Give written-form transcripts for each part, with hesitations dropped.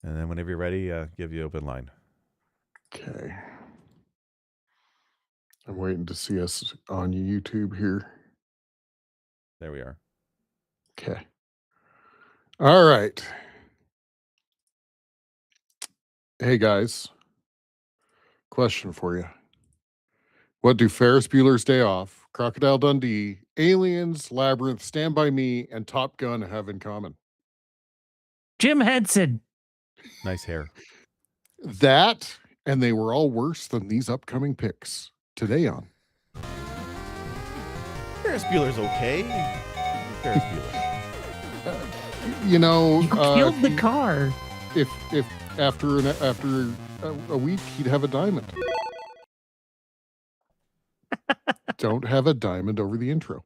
And then whenever you're ready, give you open line. Okay. I'm waiting to see us on YouTube here. There we are. Okay. All right. Hey, guys. Question for you. What do Ferris Bueller's Day Off, Crocodile Dundee, Aliens, Labyrinth, Stand By Me, and Top Gun have in common? Jim Henson. Nice hair. That, and they were all worse than these upcoming picks. Today on Ferris Bueller's okay. Ferris Bueller. You know, You killed the car. If after a week he'd have a diamond. Don't have a diamond over the intro.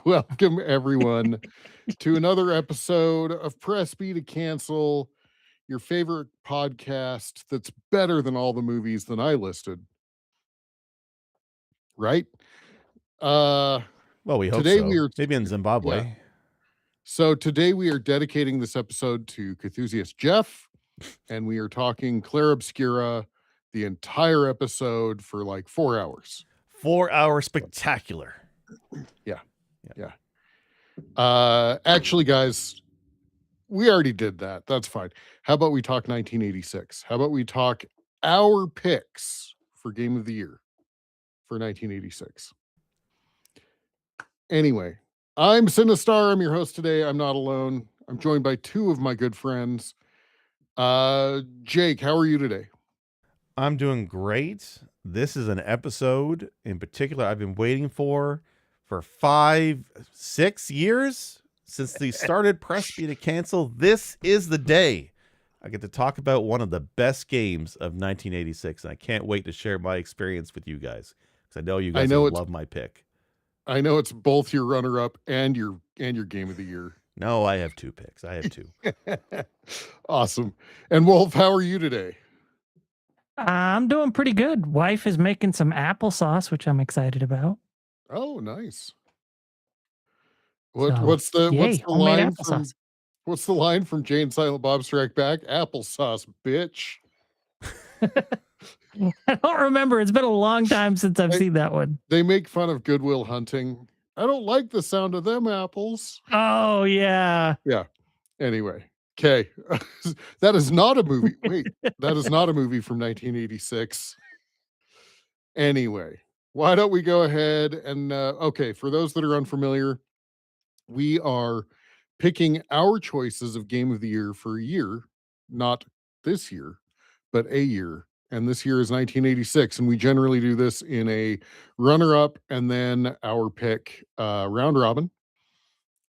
Welcome everyone to another episode of Press B to Cancel, your favorite podcast that's better than all the movies that I listed. Right? Well, we hope today so. we are Maybe in Zimbabwe. Yeah. So today we are dedicating this episode to Cthusiast Jeff, and we are talking Claire Obscura the entire episode for like 4 hours. 4 hour spectacular. Yeah. Actually, guys, we already did that. That's fine. How about we talk 1986? How about we talk our picks for Game of the Year for 1986? Anyway, I'm Sinistar. I'm your host today. I'm not alone. I'm joined by two of my good friends. Jake, how are you today? I'm doing great. This is an episode in particular I've been waiting for 5-6 years since they started Press B to Cancel. This is the day I get to talk about one of the best games of 1986, and I can't wait to share my experience with you guys because I know you guys love my pick. I know it's both your runner-up and your Game of the Year. No, I have two picks. I have two. Awesome. And Wolf, how are you today? I'm doing pretty good. Wife is making some applesauce, which I'm excited about. Oh, nice. So, What's the line from applesauce. what's the line from Jay and Silent Bob Strike Back? Applesauce, bitch. I don't remember. It's been a long time since I've seen that one. They make fun of Goodwill Hunting. I don't like the sound of them apples. Oh, yeah. Yeah. Anyway, okay. That is not a movie. Wait, that is not a movie from 1986. Anyway, why don't we go ahead and, okay, for those that are unfamiliar, we are picking our choices of Game of the Year for a year, not this year, but a year. And this year is 1986. And we generally do this in a runner-up and then our pick round robin.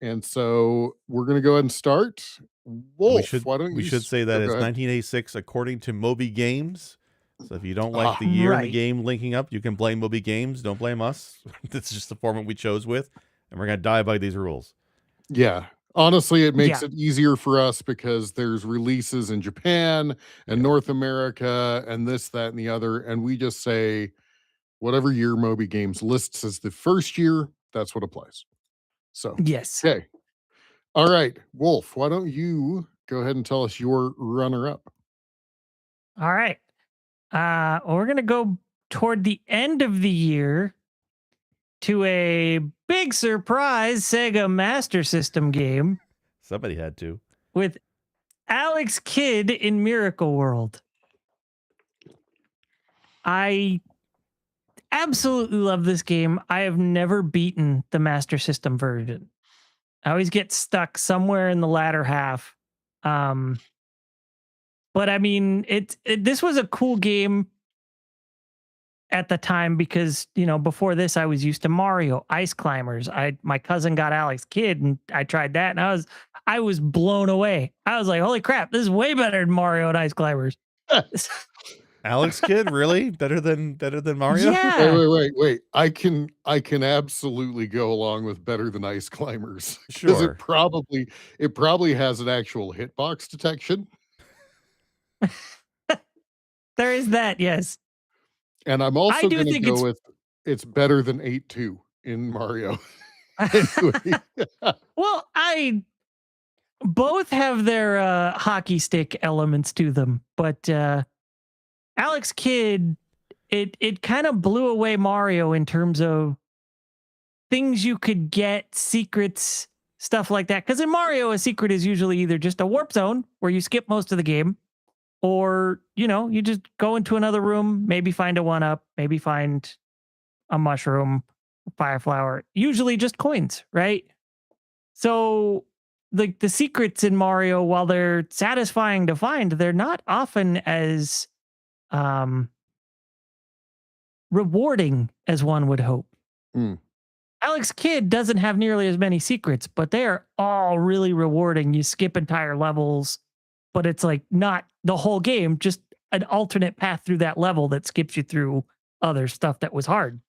And so we're going to go ahead and start. Wolf, we should say that it's 1986 according to Moby Games. So if you don't like the year and the game linking up, you can blame Moby Games. Don't blame us. This is just the format we chose with, and we're going to die by these rules. Yeah. Honestly, it makes it easier for us because there's releases in Japan and North America and this, that, and the other. And we just say whatever year Moby Games lists as the first year, that's what applies. So, yes. Okay. All right. Wolf, why don't you go ahead and tell us your runner-up? All right. We're going to go toward the end of the year to a big surprise Sega Master System game. Somebody had to. With Alex Kidd in Miracle World. I absolutely love this game. I have never beaten the Master System version. I always get stuck somewhere in the latter half. But I mean, this was a cool game at the time because, before this I was used to Mario, Ice Climbers. My cousin got Alex Kidd and I tried that and I was blown away. I was like, holy crap, this is way better than Mario and Ice Climbers. Alex Kidd, really? Better than Mario? Yeah. Wait. I can absolutely go along with better than Ice Climbers. Sure. It probably has an actual hitbox detection. There is that, yes. And I'm also going to go with it's better than 8-2 in Mario. Well, I both have their hockey stick elements to them, but Alex Kidd, it kind of blew away Mario in terms of things you could get, secrets, stuff like that. Because in Mario, a secret is usually either just a warp zone where you skip most of the game, or you just go into another room, maybe find a one up, maybe find a mushroom, fire flower, usually just coins, right? So the secrets in Mario, while they're satisfying to find, they're not often as um rewarding as one would hope. Mm. Alex Kidd doesn't have nearly as many secrets, but they are all really rewarding. You skip entire levels, but it's like not the whole game, just an alternate path through that level that skips you through other stuff that was hard.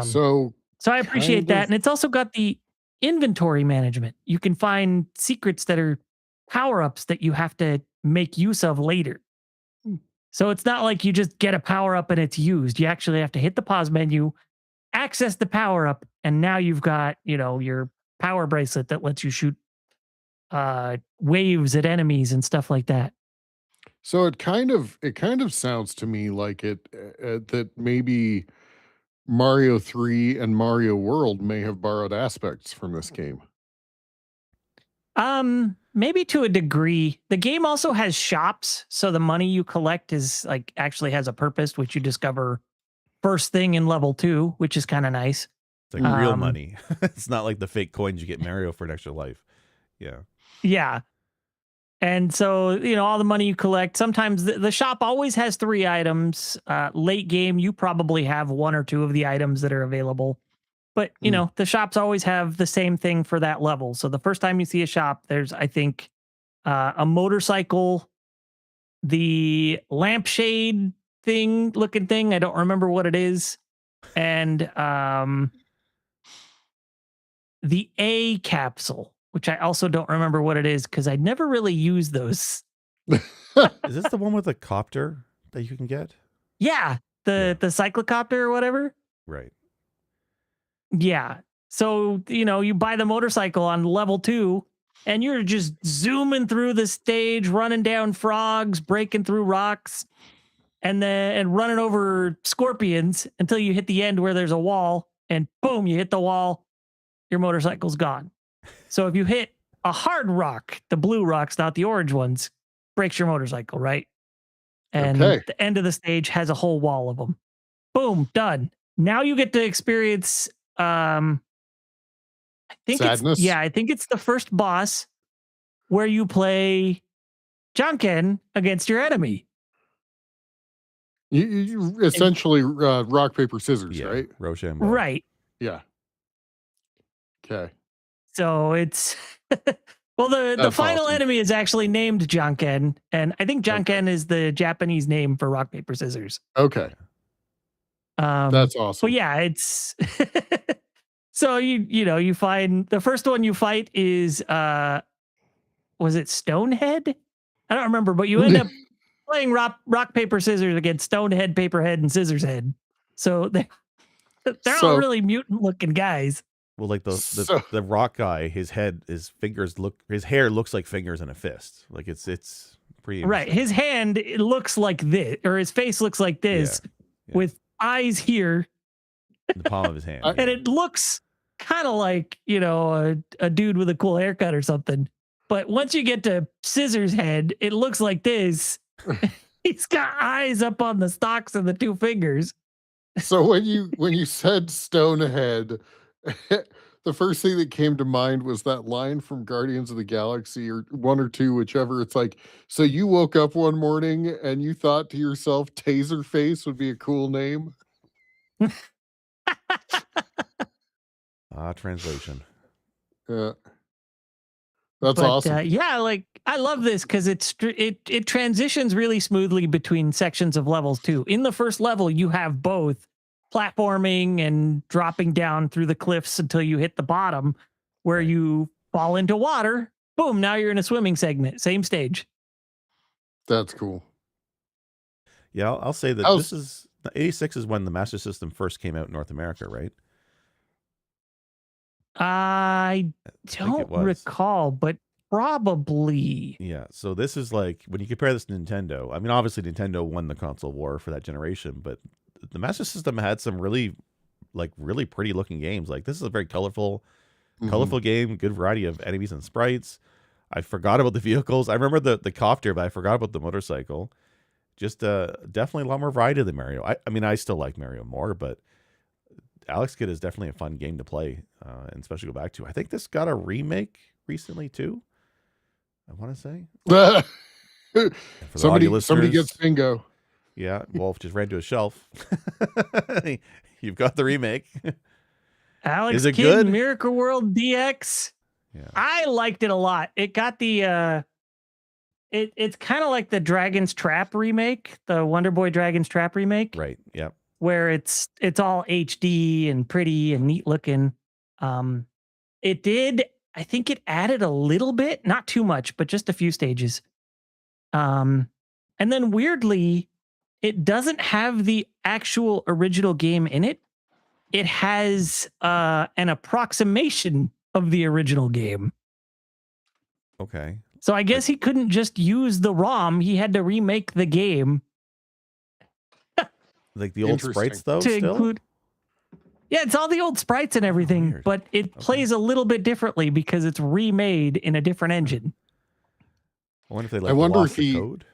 So So I appreciate kind that. of- And it's also got the inventory management. You can find secrets that are power-ups that you have to make use of later. Hmm. So it's not like you just get a power-up and it's used. You actually have to hit the pause menu, access the power-up, and now you've got, your power bracelet that lets you shoot waves at enemies and stuff like that. So it kind of sounds to me like that maybe Mario 3 and Mario World may have borrowed aspects from this game. Maybe to a degree. The game also has shops, so the money you collect is like actually has a purpose, which you discover first thing in level 2, which is kind of nice. It's like real Um, money. It's not like the fake coins you get Mario for an extra life. Yeah. Yeah. And so, all the money you collect, sometimes the shop always has 3 items. Late game, you probably have 1 or 2 of the items that are available. But, the shops always have the same thing for that level. So the first time you see a shop, there's, I think, a motorcycle, the lampshade looking thing. I don't remember what it is. And the A capsule, which I also don't remember what it is because I never really used those. Is this the one with the copter that you can get? Yeah, the cyclocopter or whatever. Right. Yeah. So, you buy the motorcycle on level 2 and you're just zooming through the stage, running down frogs, breaking through rocks, and running over scorpions until you hit the end where there's a wall, and boom, you hit the wall, your motorcycle's gone. So if you hit a hard rock, the blue rocks, not the orange ones, breaks your motorcycle, right? And Okay. the end of the stage has a whole wall of them. Boom, done. Now you get to experience I think Sadness? I think it's the first boss where you play Jonken against your enemy. You essentially rock, paper, scissors, Yeah. right? Rochambeau. Right. Yeah. Okay. So it's well, the That's final awesome. enemy is actually named Jonken, and I think Jonken is the Japanese name for rock, paper, scissors. Okay. That's awesome. But yeah, it's so you find the first one you fight is was it Stonehead? I don't remember, but you end up playing rock, paper, scissors against Stonehead, Paperhead, and Scissorshead. So they're all really mutant looking guys. Well, like the rock guy, his hair looks like fingers in a fist. Like it's pretty right. His hand looks like this, or his face looks like this, with eyes here, in the palm of his hand, and it looks kind of like a dude with a cool haircut or something. But once you get to Scissors Head, it looks like this. He's got eyes up on the stalks of the 2 fingers. So when you said Stonehead, the first thing that came to mind was that line from Guardians of the Galaxy, or 1 or 2, whichever. It's like, so you woke up one morning and you thought to yourself, Taserface would be a cool name. Translation. Yeah. That's awesome. Yeah, like I love this because it transitions really smoothly between sections of levels too. In the first level, you have both platforming and dropping down through the cliffs until you hit the bottom, where you fall into water. Boom! Now you're in a swimming segment. Same stage. That's cool. Yeah, I'll say that this is 86 is when the Master System first came out in North America, right? I don't recall, but Probably. Yeah, so this is like when you compare this to Nintendo. I mean, obviously Nintendo won the console war for that generation, but the Master System had some really pretty looking games. Like this is a very colorful game, good variety of enemies and sprites. I forgot about the vehicles. I remember the copter, but I forgot about the motorcycle. Just definitely a lot more variety than Mario. I mean, I still like Mario more, but Alex Kidd is definitely a fun game to play, and especially go back to. I think this got a remake recently too. I want to say. And for the audio Somebody listeners, gets bingo. yeah, Wolf just ran to a shelf. You've got the remake. Alex Is it Kidd good? Miracle World DX. Yeah. I liked it a lot. It got the it's kind of like the Dragon's Trap remake, the Wonder Boy Dragon's Trap remake, Right. Yeah. where it's all HD and pretty and neat looking. It did, I think it added a little bit, not too much, but just a few stages. And then weirdly, it doesn't have the actual original game in it. It has an approximation of the original game. Okay. So I guess he couldn't just use the ROM. He had to remake the game Like the old sprites, though. to Still. include. Yeah, it's all the old sprites and everything, Weird. but it plays a little bit differently because it's remade in a different engine. I wonder if they I wonder lost if the he- code.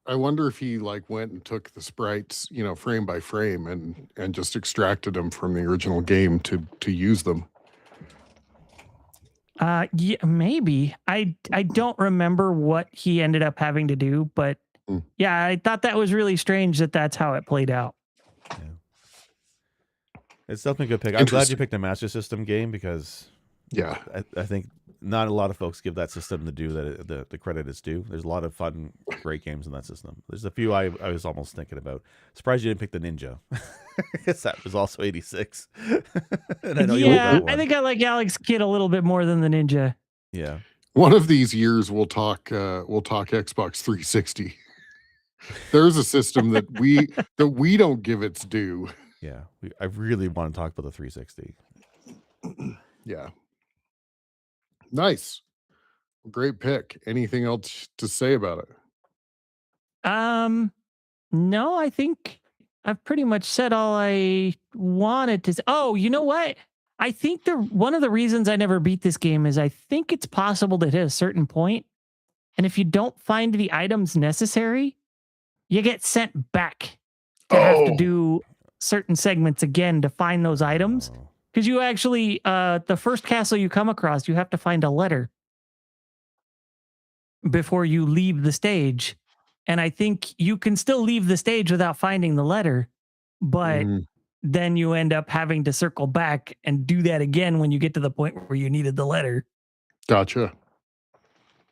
I wonder if he like went and took the sprites, frame by frame and just extracted them from the original game to use them. Yeah, maybe. I don't remember what he ended up having to do, but yeah, I thought that was really strange that that's how it played out. Yeah. It's definitely a good pick. I'm glad you picked a Master System game because Yeah. I think not a lot of folks give that system the due that the credit is due. There's a lot of fun, great games in that system. There's a few I was almost thinking about. Surprised you didn't pick the Ninja. Because that was also 86. And I know you love Yeah, that one. I think I like Alex Kidd a little bit more than the Ninja. Yeah. One of these years we'll talk Xbox 360. There's a system that we don't give its due. Yeah. I really want to talk about the 360. Yeah. Nice. Great pick. Anything else to say about it? No, I think I've pretty much said all I wanted to say. Oh, you know what? I think one of the reasons I never beat this game is I think it's possible to hit a certain point, and if you don't find the items necessary, you get sent back to have to do certain segments again to find those items. Oh. Because you actually, the first castle you come across, you have to find a letter before you leave the stage. And I think you can still leave the stage without finding the letter, but then you end up having to circle back and do that again when you get to the point where you needed the letter. Gotcha.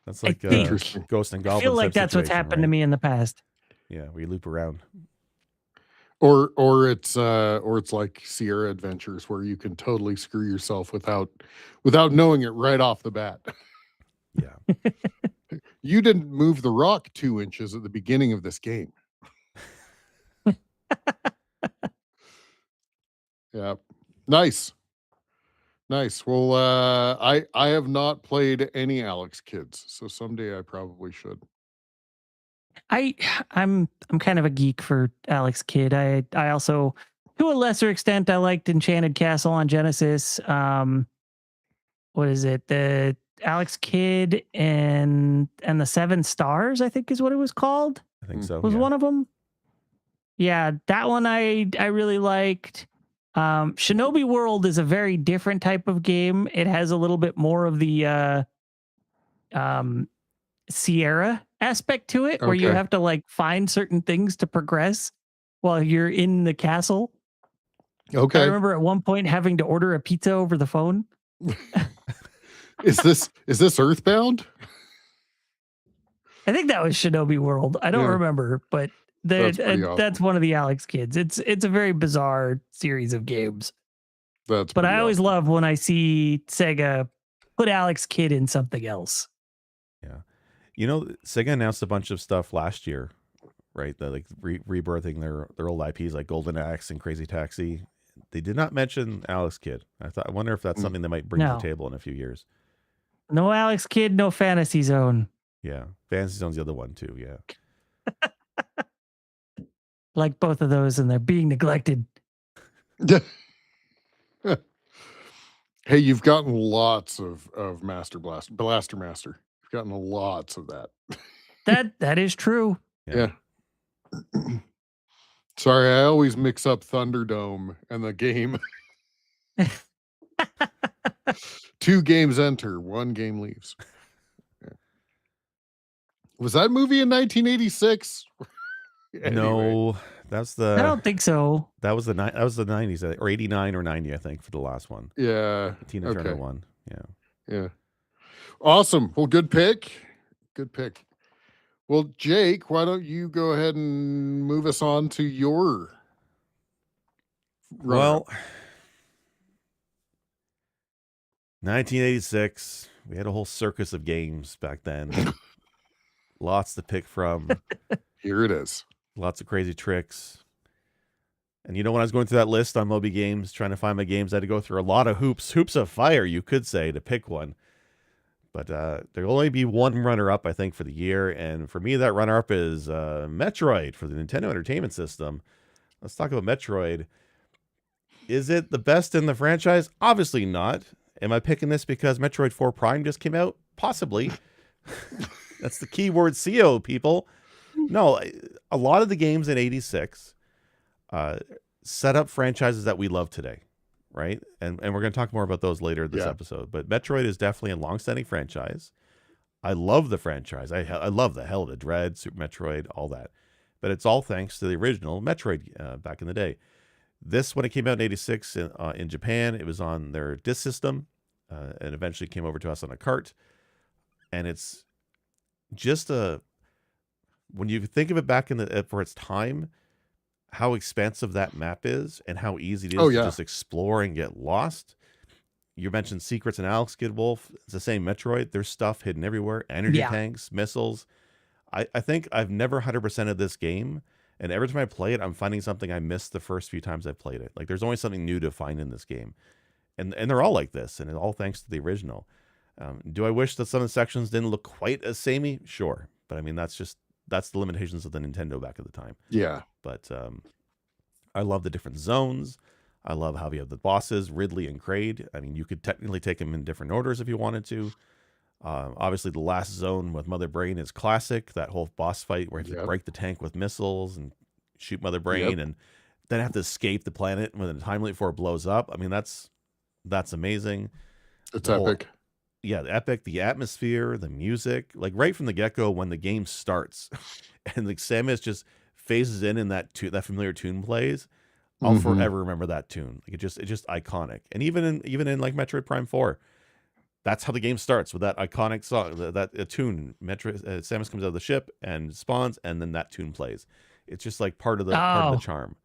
That's like Interesting. Ghost and Goblins. I feel like type that's what's situation, happened to right? me in the past. Yeah, where you loop around. Or it's like Sierra Adventures where you can totally screw yourself without knowing it right off the bat. Yeah. You didn't move the rock 2 inches at the beginning of this game. Yeah. Nice. Well, I have not played any Alex Kids, so someday I probably should. I'm kind of a geek for Alex Kidd. I also, to a lesser extent, I liked Enchanted Castle on Genesis. What is it? The Alex Kidd and the Seven Stars, I think is what it was called. I think so. Was yeah. one of them. Yeah, that one I really liked. Shinobi World is a very different type of game. It has a little bit more of the Sierra aspect to it, where you Okay. have to like find certain things to progress while you're in the castle. I Okay. remember at one point having to order a pizza over the phone. Is this Earthbound? I think that was Shinobi World. I don't Yeah. remember, but That's pretty awesome. that's one of the Alex Kids. It's a very bizarre series of games. That's But I pretty always awesome. love when I see Sega put Alex Kidd in something else. Yeah. You know, Sega announced a bunch of stuff last year, right? That like rebirthing their old IPs like Golden Axe and Crazy Taxi. They did not mention Alex Kidd. I wonder if that's something they might bring to No. the table in a few years. No Alex Kidd, no Fantasy Zone. Yeah. Fantasy Zone's the other one too. Yeah. Like both of those, and they're being neglected. Hey, you've gotten lots of Blaster Master. You've gotten lots of that. That is true. Yeah. Sorry, I always mix up Thunderdome and the game. 2 games enter, 1 game leaves. Yeah. Was that movie in 1986? Anyway. No, that's the. I don't think so. That was the 90s, or 89 or 90, I think, for the last one. Yeah. Tina Turner one. Yeah. Yeah. Awesome. Well, good pick. Good pick. Well, Jake, why don't you go ahead and move us on to your Well, 1986, we had a whole circus of games back then. Lots to pick from. Here it is. Lots of crazy tricks. And when I was going through that list on Moby Games, trying to find my games, I had to go through a lot of hoops of fire, you could say, to pick one. But there'll only be one runner-up, I think, for the year. And for me, that runner-up is Metroid for the Nintendo Entertainment System. Let's talk about Metroid. Is it the best in the franchise? Obviously not. Am I picking this because Metroid 4 Prime just came out? Possibly. That's the keyword CO, people. No, a lot of the games in 86 set up franchises that we love today, right? And we're going to talk more about those later in this episode. But Metroid is definitely a long-standing franchise. I love the franchise. I love the hell of the Dread, Super Metroid, all that. But it's all thanks to the original Metroid back in the day. This, when it came out in 86 in Japan, it was on their disc system and eventually came over to us on a cart. And it's just when you think of it back for its time, how expansive that map is and how easy it is to just explore and get lost. You mentioned secrets in Alex Kidd Wolf. It's the same Metroid. There's stuff hidden everywhere. Energy tanks, missiles. I think I've never 100%ed this game. And every time I play it, I'm finding something I missed the first few times I played it. Like, there's always something new to find in this game. And they're all like this, and all thanks to the original. Do I wish that some of the sections didn't look quite as samey? Sure. But I mean, that's the limitations of the Nintendo back at the time. Yeah. But I love the different zones. I love how you have the bosses, Ridley and Kraid. I mean, you could technically take them in different orders if you wanted to. Obviously, the last zone with Mother Brain is classic. That whole boss fight where you have to break the tank with missiles and shoot Mother Brain and then have to escape the planet when the time limit before it blows up. I mean, that's amazing. It's epic. The epic, the atmosphere, the music, like right from the get-go when the game starts and like Samus just phases in that familiar tune plays. I'll forever remember that tune. Like it's just iconic. And even in like Metroid Prime 4, that's how the game starts, with that iconic song, that tune. Samus comes out of the ship and spawns, and then that tune plays. It's just like part of the charm.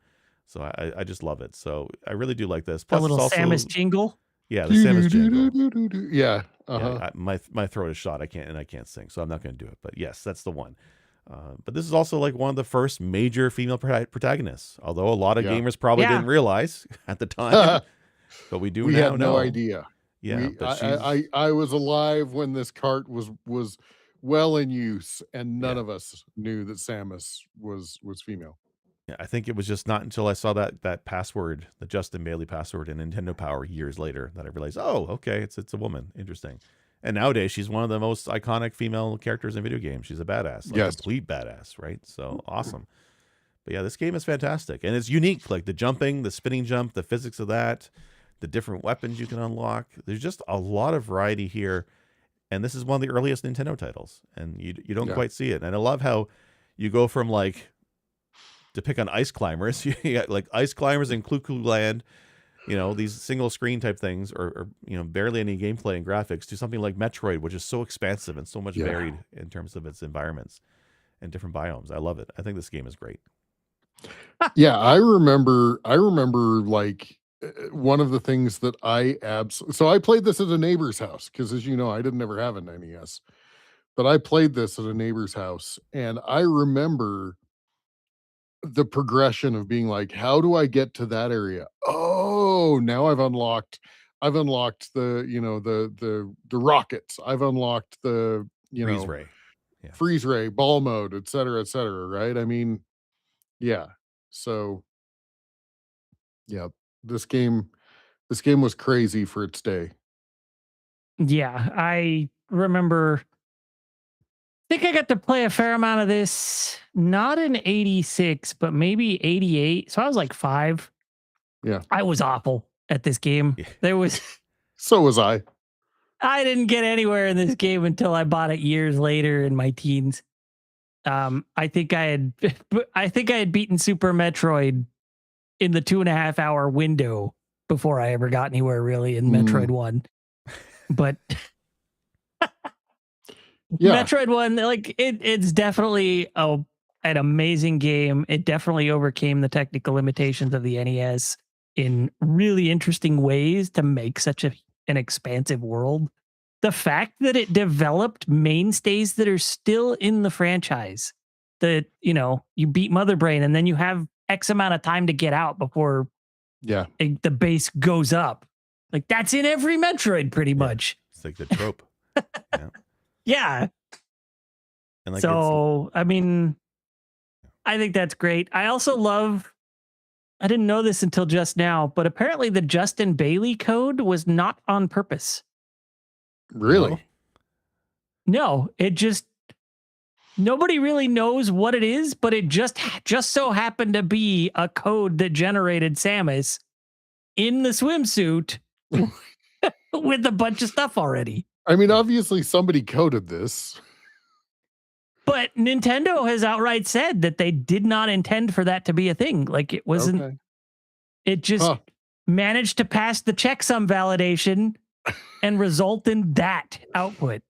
So I just love it. So I really do like this. Plus, a little it's also, Samus jingle. Yeah, the Samus jingle. Yeah. Yeah, my throat is shot. I can't sing, so I'm not going to do it. But yes, that's the one. But this is also like one of the first major female protagonists. Although a lot of gamers probably didn't realize at the time, but we do. We now had know. no idea. Yeah, I was alive when this cart was well in use, and none of us knew that Samus was female. Yeah, I think it was just not until I saw that password, the Justin Bailey password in Nintendo Power years later, that I realized, oh, okay, it's a woman. Interesting. And nowadays, she's one of the most iconic female characters in video games. She's a badass, like complete badass, right? So awesome. But yeah, this game is fantastic, and it's unique. Like the jumping, the spinning jump, the physics of that, the different weapons you can unlock. There's just a lot of variety here, and this is one of the earliest Nintendo titles, and you don't quite see it. And I love how you go from like, to pick on ice climbers, you got like ice climbers in Clue Land, these single screen type things, or barely any gameplay and graphics, to something like Metroid, which is so expansive and so much varied in terms of its environments and different biomes. I love it. I think this game is great. Yeah, I remember like one of the things that so I played this at a neighbor's house, because as you know, I didn't ever have an NES, but I played this at a neighbor's house, and I remember the progression of being like, how do I get to that area? Oh, now I've unlocked I've unlocked the the rockets. I've unlocked the Freeze ray. Yeah. freeze ray, ball mode, et cetera, right? I mean, yeah. So yeah, this game was crazy for its day. Yeah, I remember. I think I got to play a fair amount of this, not in '86, but maybe '88. So I was like 5. Yeah. I was awful at this game. Yeah. There was So was I. I didn't get anywhere in this game until I bought it years later in my teens. I think I had beaten Super Metroid in the 2.5 hour window before I ever got anywhere really in Metroid 1. But Yeah. Metroid 1, like it's definitely an amazing game. It definitely overcame the technical limitations of the NES in really interesting ways to make such an expansive world. The fact that it developed mainstays that are still in the franchise. That, you beat Mother Brain and then you have X amount of time to get out before Yeah. the base goes up. Like that's in every Metroid pretty much. It's like the trope. Yeah. Yeah. And like So, I mean, I think that's great. I also love, I didn't know this until just now, but apparently the Justin Bailey code was not on purpose. Really? No, it just, nobody really knows what it is, but it just so happened to be a code that generated Samus in the swimsuit with a bunch of stuff already. I mean, obviously somebody coded this. But Nintendo has outright said that they did not intend for that to be a thing. Like it wasn't, Okay. it just managed to pass the checksum validation and result in that output.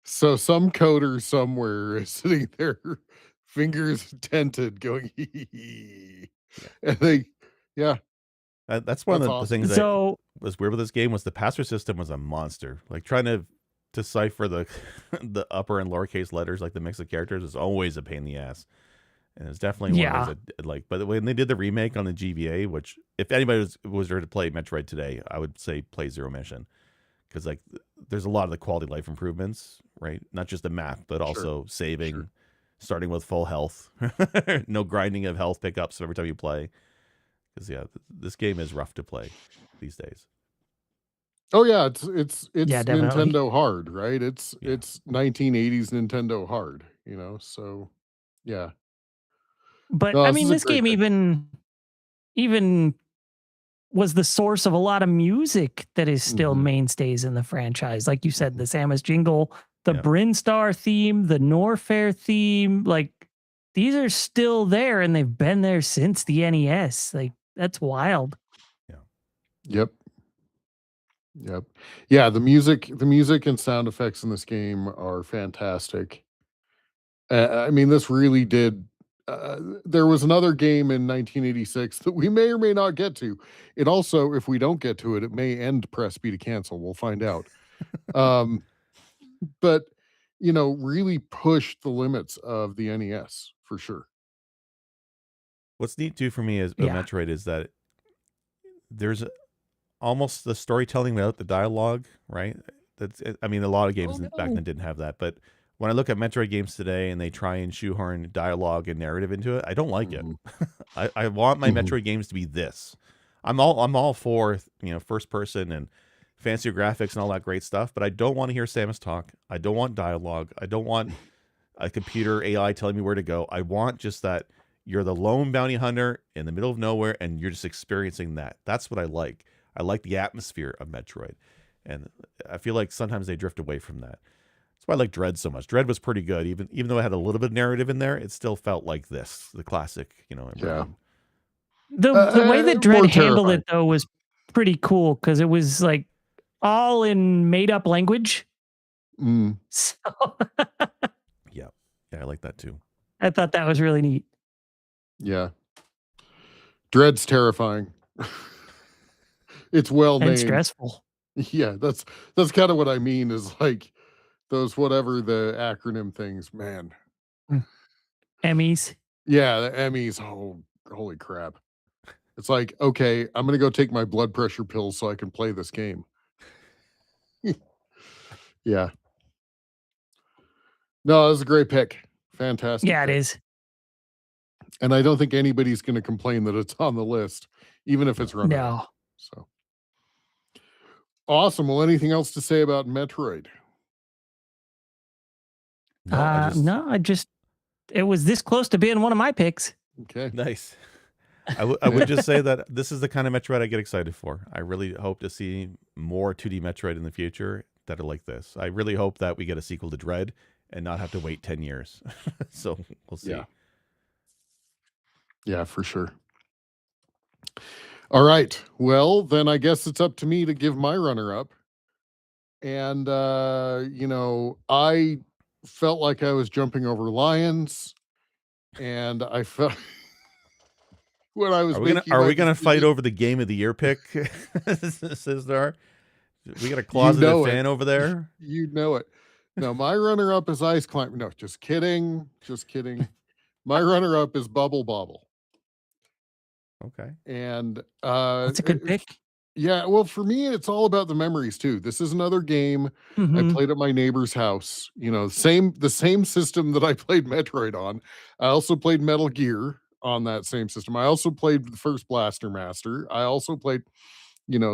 So some coder somewhere is sitting there, fingers tented, going, and they, yeah. That's one That's of the awesome. things So that was weird with this game was the password system was a monster. Like trying to decipher the the upper and lowercase letters, like the mix of characters, is always a pain in the ass. And it's definitely one of those that, like, but when they did the remake on the GBA, which if anybody was there to play Metroid today, I would say play Zero Mission. Because like there's a lot of the quality of life improvements, right? Not just the map, but also saving, starting with full health, no grinding of health pickups every time you play. Because yeah, this game is rough to play these days. Oh yeah, it's Yeah, definitely. Nintendo hard, right? It's 1980s Nintendo hard, So yeah. but No, I this mean, is a this great game even was the source of a lot of music that is still mainstays in the franchise. Like you said, the Samus jingle, the Brinstar theme, the Norfair theme, like these are still there and they've been there since the NES. Like that's wild. Yep. Yeah, the music and sound effects in this game are fantastic. I mean, this really did. There was another game in 1986 that we may or may not get to. It also, if we don't get to it, it may end press B to cancel. We'll find out. But really pushed the limits of the NES for sure. What's neat too for me is Metroid is that there's almost the storytelling without the dialogue, right? I mean, a lot of games back then didn't have that, but when I look at Metroid games today and they try and shoehorn dialogue and narrative into it, I don't like it. I want my Metroid games to be this. I'm all for first person and fancy graphics and all that great stuff, but I don't want to hear Samus talk. I don't want dialogue. I don't want a computer AI telling me where to go. I want just that you're the lone bounty hunter in the middle of nowhere and you're just experiencing that. That's what I like. I like the atmosphere of Metroid. And I feel like sometimes they drift away from that. That's why I like Dread so much. Dread was pretty good. Even though it had a little bit of narrative in there, it still felt like this, the classic, Yeah. The way that Dread handled it though was pretty cool because it was like all in made up language. So yeah, I like that too. I thought that was really neat. Yeah. Dread's terrifying. It's well named. And stressful. Yeah, that's kind of what I mean is like those whatever the acronym things, man. Emmys. Yeah, the Emmys. Oh, holy crap. It's like, okay, I'm going to go take my blood pressure pills so I can play this game. Yeah. No, it was a great pick. Fantastic. Yeah, it pick. is. And I don't think anybody's going to complain that it's on the list, even if it's running. No. So awesome. Well, anything else to say about Metroid? No, I just it was this close to being one of my picks. Okay. nice. I would just say that this is the kind of Metroid I get excited for. I really hope to see more 2D Metroid in the future that are like this. I really hope that we get a sequel to Dread and not have to wait 10 years. So we'll see. Yeah. Yeah, for sure. All right. Well, then I guess it's up to me to give my runner up. And I felt like I was jumping over lions, and I felt when I was Are we making gonna my fight decision- over the game of the year pick? Says there. We got a closeted know it. fan over there. You know it. No, my runner up is Ice Climber. No, just kidding. Just kidding. My runner up is Bubble Bobble. Okay. And That's a good pick. yeah, well, for me, it's all about the memories too. This is another game I Mhm. played at my neighbor's house. The same system that I played Metroid on. I also played Metal Gear on that same system. I also played the first Blaster Master. I also played,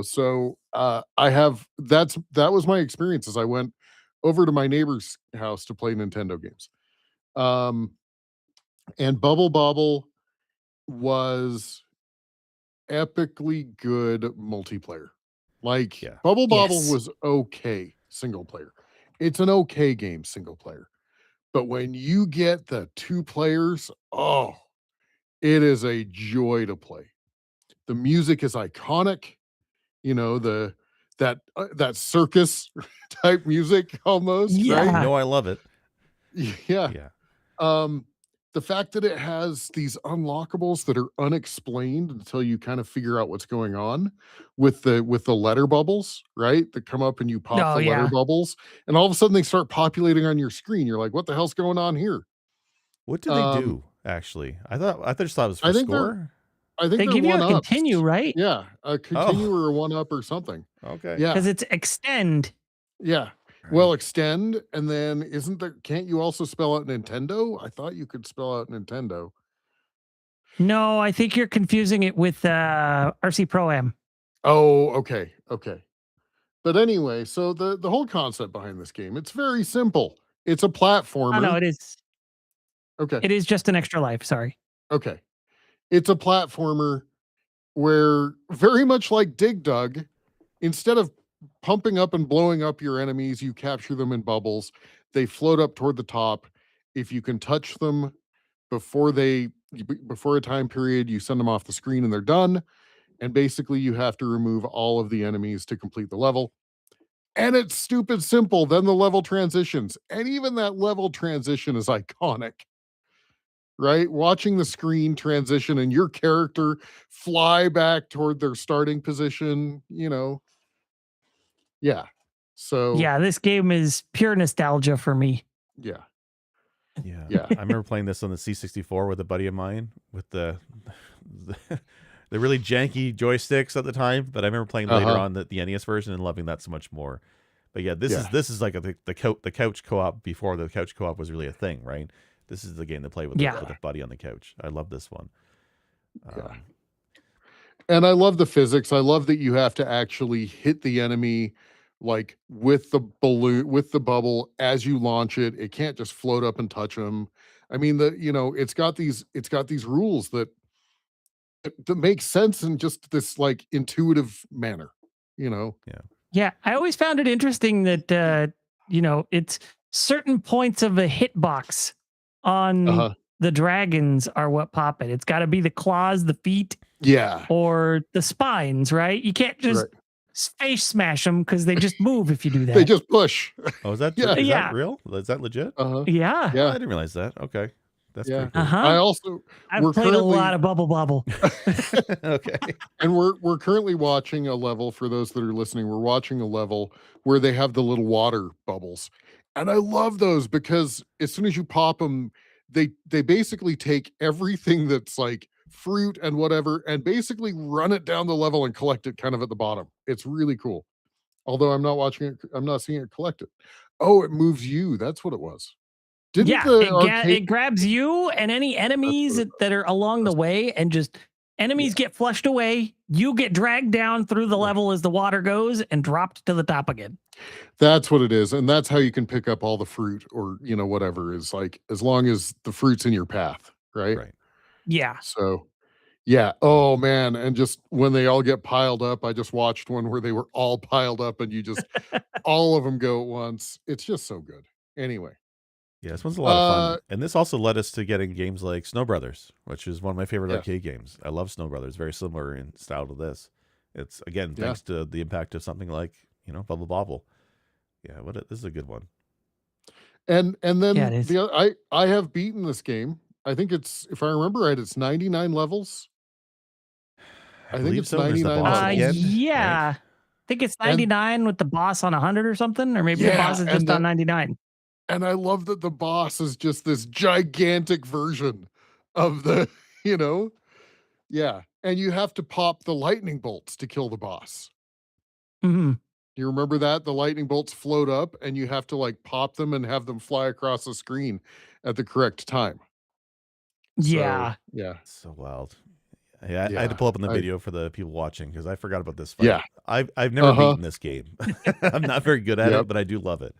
so that was my experience as I went over to my neighbor's house to play Nintendo games. And Bubble Bobble was epically good multiplayer. Like Yeah. Bubble Bobble Yes. was okay single player. It's an okay game single player. But when you get the 2 players, oh, it is a joy to play. The music is iconic, that circus type music almost, Yeah. right? You know I love it. Yeah. Yeah. The fact that it has these unlockables that are unexplained until you kind of figure out what's going on with the letter bubbles, right? That come up and you pop Oh, the letter yeah. bubbles, and all of a sudden they start populating on your screen. You're like, what the hell's going on here? What do they Um, do, actually? I just thought it was for I think they're score. I think They they're give you a 1-ups. continue, right? Yeah, a continue Oh, or a 1-up or something. okay. Yeah. Because it's extend. Yeah. Well, extend, and then can't you also spell out Nintendo? I thought you could spell out Nintendo. No, I think you're confusing it with RC Pro Am. Oh, okay. Okay. But anyway, so the whole concept behind this game, it's very simple. It's a platformer. Oh no, it is. Okay. It is just an extra life. Sorry. Okay. It's a platformer where, very much like Dig Dug, instead of pumping up and blowing up your enemies, you capture them in bubbles. They float up toward the top. If you can touch them before a time period, you send them off the screen and they're done. And basically you have to remove all of the enemies to complete the level. And it's stupid simple. Then the level transitions. And even that level transition is iconic, right? Watching the screen transition and your character fly back toward their starting position, Yeah. So, Yeah, this game is pure nostalgia for me. yeah. Yeah. Yeah. I remember playing this on the C64 with a buddy of mine with the really janky joysticks at the time, but I remember playing later Uh-huh. on the NES version and loving that so much more. But yeah, this Yeah. is like the couch co-op before the couch co-op was really a thing, right? This is the game to play with, Yeah. with a buddy on the couch. I love this one. Yeah. And I love the physics. I love that you have to actually hit the enemy like with the balloon, with the bubble as you launch it. It can't just float up and touch them. I mean, it's got these rules that make sense in just this like intuitive manner, Yeah, I always found it interesting that it's certain points of a hitbox on Uh-huh. the dragons are what pop it. It's got to be the claws, the feet, Yeah. or the spines, right? You can't just Right. face smash them because they just move if you do that. They just push. Oh, is that Yeah. is Yeah. that real? Is that legit? Uh-huh. Yeah. Oh, Yeah. I didn't realize that. Okay. That's Yeah. pretty cool. Uh-huh. I also I've we're played a currently- lot of Bubble Bobble. Okay. And we're currently watching a level, for those that are listening, we're watching a level where they have the little water bubbles. And I love those because as soon as you pop them, they basically take everything that's like fruit and whatever and basically run it down the level and collect it kind of at the bottom. It's really cool. Although I'm not watching it, I'm not seeing it collected. Oh, it moves you. That's what it was. Didn't the it arcade? grabs you and any enemies what that are along the way, and just enemies get flushed away. You get dragged down through the Yeah. level as the water goes and dropped to the top again. That's what it is, and that's how you can pick up all the fruit, or whatever is like, as long as the fruit's in your path, right? Right. Yeah. So, yeah. Oh man, and just when they all get piled up, I just watched one where they were all piled up, and you just all of them go at once. It's just so good. Anyway, Yeah, this one's a lot of fun. uh, And this also led us to getting games like Snow Brothers, which is one of my favorite yes, arcade games. I love Snow Brothers, very similar in style to this. It's, again, yeah, thanks to the impact of something like, Bubble Bobble. Yeah, this is a good one. and Yeah, it then is. I have beaten this game. I think it's, if I remember right, it's 99 levels. I think believe it's so. There's the 99 boss at the levels. end, right? Yeah. I think it's And 99 with the boss on 100 or something, or maybe the boss yeah, is just on 99. and I love that the boss is just this gigantic version of the, you know, yeah. And you have to pop the lightning bolts to kill the boss. hmm You remember that? The lightning bolts float up and you have to like pop them and have them fly across the screen at the correct time. So, Yeah. yeah. So wild. Yeah, I had to Yeah. pull up in the I video for the people watching because I forgot about this fight. yeah. I've never Uh-huh. beaten this game. I'm not very good at Yep. it, but I do love it.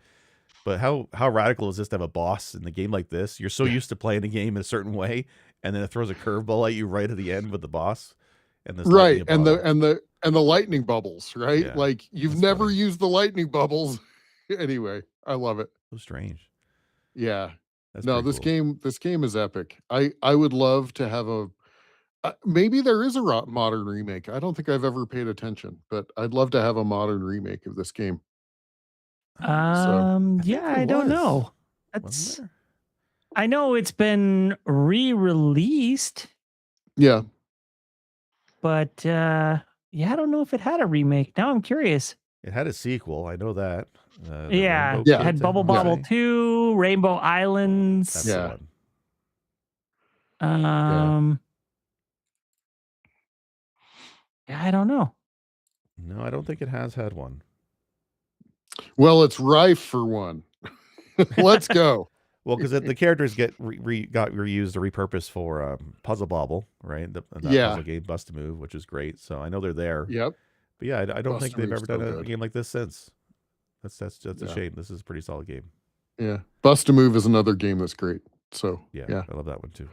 But how radical is this to have a boss in the game like this? You're so used to playing a game in a certain way, and then it throws a curveball at you right at the end with the boss, and this Right. lightning bottle. And the lightning bubbles, right? Yeah, Like you've that's never funny. used the lightning bubbles. Anyway, I love it. So strange. Yeah. That's No, pretty cool. this game is epic. I would love to have a maybe there is a modern remake. I don't think I've ever paid attention, but I'd love to have a modern remake of this game. So, I think Yeah, there I don't was, know. wasn't That's there? I know it's been re-released, yeah. but yeah, I don't know if it had a remake. Now I'm curious. It had a sequel. I know that. The Yeah, Rainbow it Yeah. Kid, had I Bubble wanna Bobble say. 2, Rainbow Islands. That's Yeah. the one. Um, yeah, I don't know. No, I don't think it has had one. Well, it's rife for one. Let's go. Well, because the characters got reused or repurposed for Puzzle Bobble, right? That Yeah. puzzle game, Bust a Move, which is great. So I know they're there. Yep. But yeah, I don't Bust think a they've Move's ever done so a good. game like this since. That's a Yeah. shame. This is a pretty solid game. Yeah. Bust a Move is another game that's great. So, Yeah, yeah. I love that one too.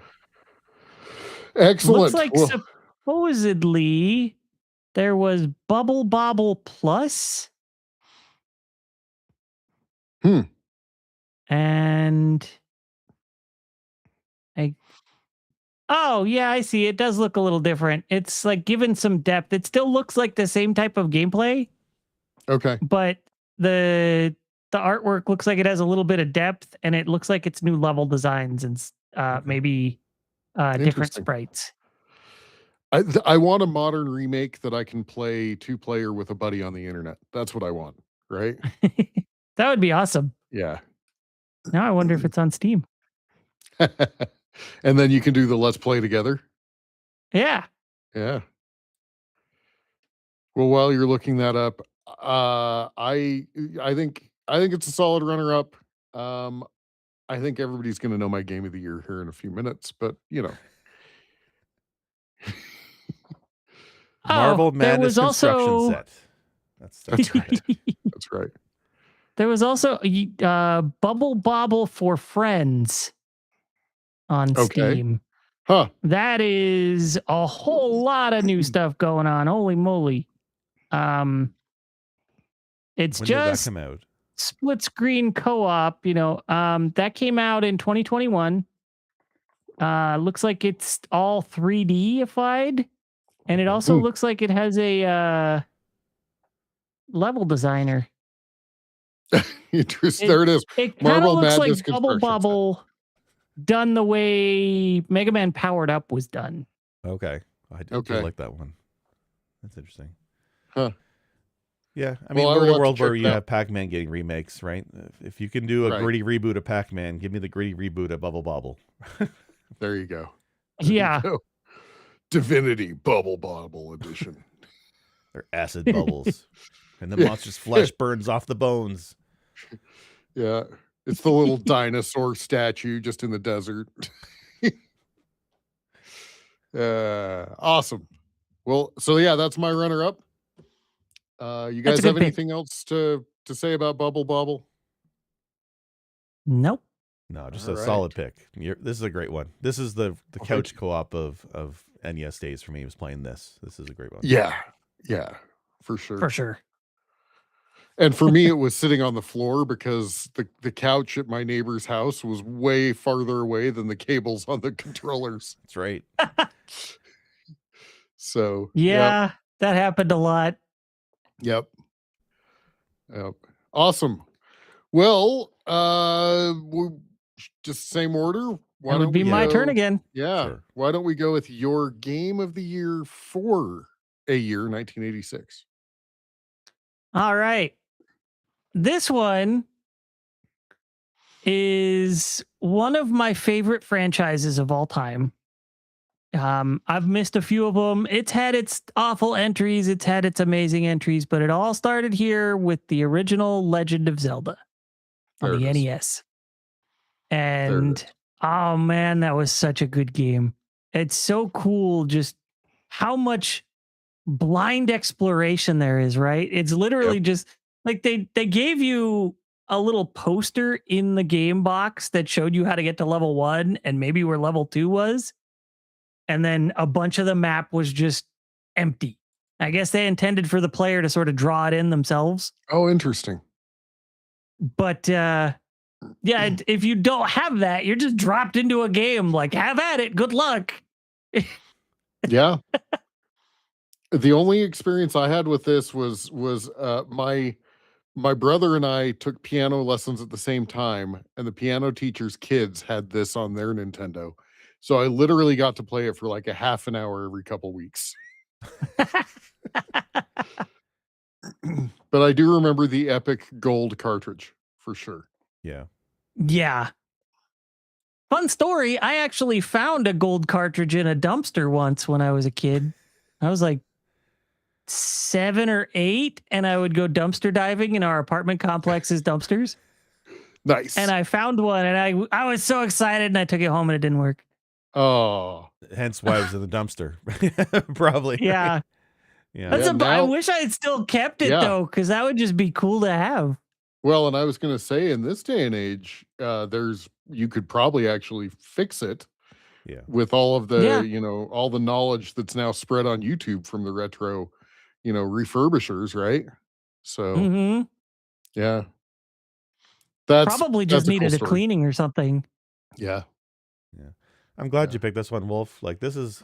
Excellent. Looks like Well, supposedly there was Bubble Bobble Plus. And oh yeah, I see. It does look a little different. It's like given some depth. It still looks like the same type of gameplay, okay. but the artwork looks like it has a little bit of depth, and it looks like it's new level designs and maybe different Interesting. sprites. I want a modern remake that I can play 2-player with a buddy on the internet. That's what I want, right? That would be awesome. Yeah. Now I wonder if it's on Steam. And then you can do the let's play together. Yeah. Yeah. Well, while you're looking that up, I think it's a solid runner up. I think everybody's going to know my game of the year here in a few minutes, but Marvel there Madness was construction also set. That's right. That's right. there was also Bubble Bobble for Friends on Okay. Steam. Huh. That is a whole lot of new stuff going on. Holy moly. It's When did that just come out? split screen co-op, that came out in 2021. Looks like it's all 3D-ified, and it also looks like it has a level designer. Interesting. There it is. It kind of Marvel looks Madness like Bubble construction set. Bobble done the way Mega Man Powered Up was done. Okay. I do Okay. like that one. That's interesting. Huh. Yeah, I mean, Well, I we're will in a have to world where check you it out. have Pac-Man getting remakes, right? If you can do a Right. gritty reboot of Pac-Man, give me the gritty reboot of Bubble Bobble. There you go. There you Yeah. go. Divinity Bubble Bobble Edition. They're acid bubbles. And the monster's flesh burns off the bones. Yeah. It's the little dinosaur statue just in the desert. Awesome. Well, so yeah, that's my runner up. You That's guys a good have pick. anything else to say about Bubble Bobble? Nope. No, just All a right. solid pick. This is a great one. This is the Well, couch thank you. co-op of NES days for me. Was playing this. This is a great one. Yeah. Yeah, for sure. For sure. And for me, it was sitting on the floor because the couch at my neighbor's house was way farther away than the cables on the controllers. That's right. So Yeah, that happened a lot. Yep. Awesome. Well, just same order. Why It would don't be we my turn go- again. Yeah. Sure. Why don't we go with your game of the year for a year 1986? All right. This one is one of my favorite franchises of all time. I've missed a few of them. It's had its awful entries, it's had its amazing entries, but it all started here with the original Legend of Zelda on There the it is. NES. There it And is. oh man, that was such a good game. It's so cool just how much blind exploration there is, right? It's literally just like they gave you a little poster in the game box that showed you how to get to level 1 and maybe where level 2 was. And then a bunch of the map was just empty. I guess they intended for the player to sort of draw it in themselves. Oh, interesting. But yeah, if you don't have that, you're just dropped into a game like have at it. Good luck. Yeah. The only experience I had with this was my brother and I took piano lessons at the same time, and the piano teacher's kids had this on their Nintendo. So I literally got to play it for like a half an hour every couple weeks. But I do remember the Epic Gold cartridge for sure. Yeah. Yeah. Fun story. I actually found a gold cartridge in a dumpster once when I was a kid. I was like 7 or 8, and I would go dumpster diving in our apartment complex's dumpsters. Nice. And I found one, and I was so excited, and I took it home, and it didn't work. Oh, Hence why I was in the dumpster. Probably. Yeah. Yeah. That's Yeah, I now- wish I had still kept it, Yeah. though, because that would just be cool to have. well, and I was going to say in this day and age, you could probably actually fix it Yeah. with all of the, Yeah. all the knowledge that's now spread on YouTube from the retro, refurbishers, right? So, Hmm. yeah. That's Probably just that's a cool needed a story. cleaning or something. Yeah. I'm glad Yeah. you picked this one, Wolf. Like this is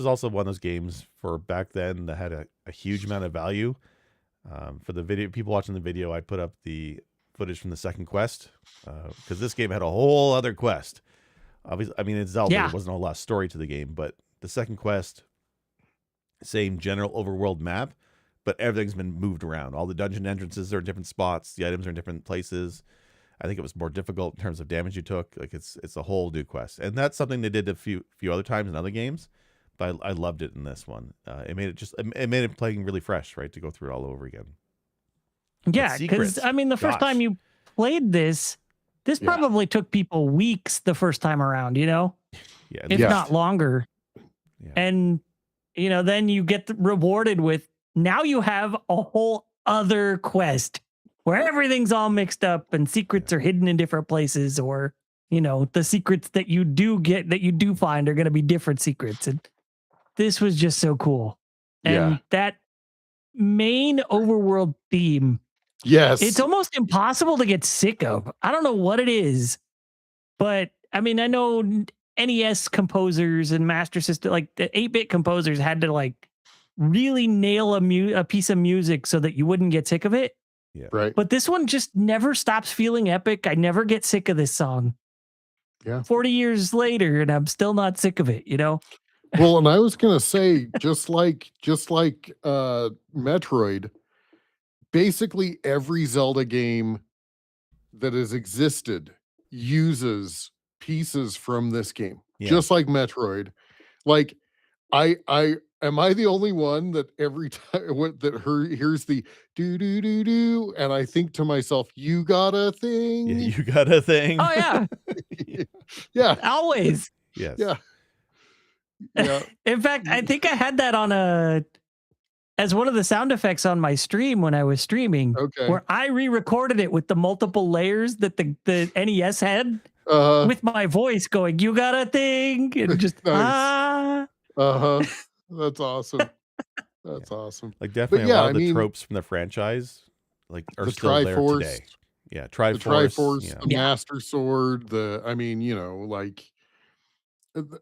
also one of those games for back then that had a huge amount of value. For the video, people watching the video, I put up the footage from the second quest because this game had a whole other quest. Obviously, I mean it's Zelda. Yeah. There wasn't a whole lot of story to the game, but the second quest, same general overworld map, but everything's been moved around. All the dungeon entrances are in different spots. The items are in different places. I think it was more difficult in terms of damage you took. Like it's a whole new quest, and that's something they did a few other times in other games, but I loved it in this one. It made it playing really fresh, right, to go through it all over again. Yeah, because secrets, I mean, the first gosh. time you played this Yeah. probably took people weeks the first time around, Yeah, if Yeah. not longer. Yeah. And then you get rewarded with now you have a whole other quest where everything's all mixed up and secrets are hidden in different places, or the secrets that you do get that you do find are going to be different secrets. And this was just so cool. And Yeah. that main overworld theme, Yes. it's almost impossible to get sick of. I don't know what it is, but I mean, I know NES composers and Master System, like the 8-bit composers, had to like really nail a piece of music so that you wouldn't get sick of it. right. But this one just never stops feeling epic. I never get sick of this song. Yeah. 40 years later, and I'm still not sick of it. Well, and I was gonna say, just like Metroid, basically every Zelda game that has existed uses pieces from this game. Yeah. Just like Metroid. Like I am I the only one that every time hears the do do do do, and I think to myself, "You got a Yeah, thing?" you got a thing. Oh yeah, Yeah, always. Yes. yeah, yeah. In fact, I think I had that on as one of the sound effects on my stream when I was streaming, Okay. where I re-recorded it with the multiple layers that the NES had, Uh-huh. with my voice going, "You got a thing," and just Nice. Uh-huh. That's awesome. That's awesome. Like But definitely a yeah, lot I of the mean, tropes from the franchise like are the still there Triforce, today. Yeah, the Triforce. Triforce, Yeah. the yeah. Master Sword, I mean, like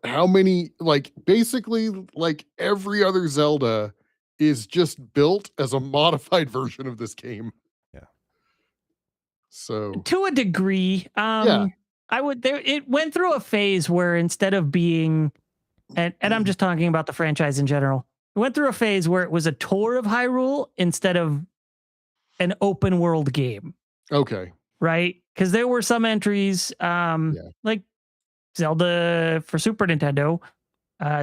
how many, like basically like every other Zelda is just built as a modified version of this game. Yeah. So To a degree, yeah, I would there. It went through a phase where instead of being, and I'm just talking about the franchise in general, it went through a phase where it was a tour of Hyrule instead of an open world game, okay. right? Because there were some entries, Yeah. like Zelda for Super Nintendo,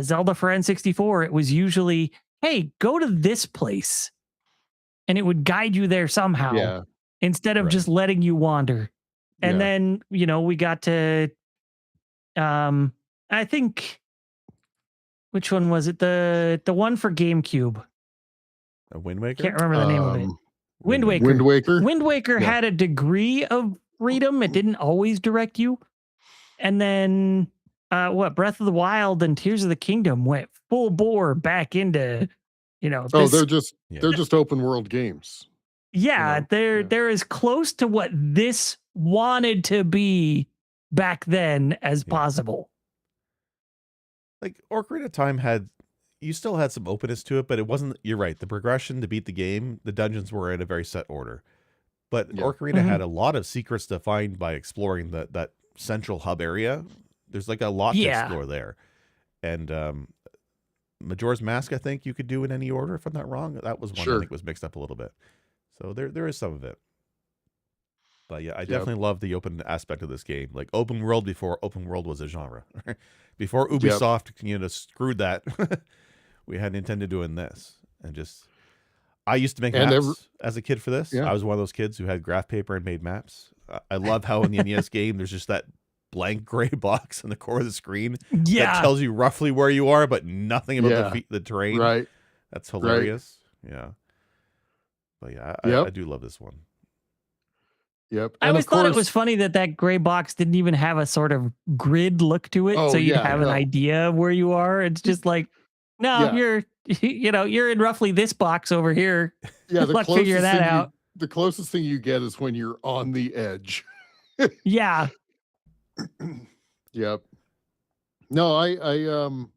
Zelda for N64. It was usually, hey, go to this place, and it would guide you there somehow Yeah. instead of Right. just letting you wander. And Yeah. then, we got to, I think, which one was it? The one for GameCube. A Wind Waker? Can't remember the name of it. Wind Waker. Wind Waker. Wind Waker Yeah. had a degree of freedom. It didn't always direct you. And then Breath of the Wild and Tears of the Kingdom went full bore back into, Oh, this, they're just open world games. yeah, yeah. they're as close to what this wanted to be back then as Yeah. possible. Like Ocarina of Time you still had some openness to it, but it wasn't, you're right, the progression to beat the game, the dungeons were in a very set order. But Yeah. Ocarina had a lot of secrets to find by exploring that central hub area. There's like a lot to explore there. And Majora's Mask, I think you could do in any order, if I'm not wrong. That was one I think was mixed up a little bit. So there is some of it. But yeah, I definitely love the open aspect of this game. Like open world before open world was a genre. Before Ubisoft screwed that, we had Nintendo doing this. And just, I used to make maps as a kid for this. Yeah. I was one of those kids who had graph paper and made maps. I love how in the NES game, there's just that blank gray box in the corner of the screen that tells you roughly where you are, but nothing about the terrain. Right. That's hilarious. Right. Yeah. But yeah, I do love this one. Yep. I always thought it was funny that gray box didn't even have a sort of grid look to it, so you'd have an idea of where you are. It's just like, no, you're in roughly this box over here. Yeah, the closest figure that out. The closest thing you get is when you're on the edge. Yeah. Yep. No,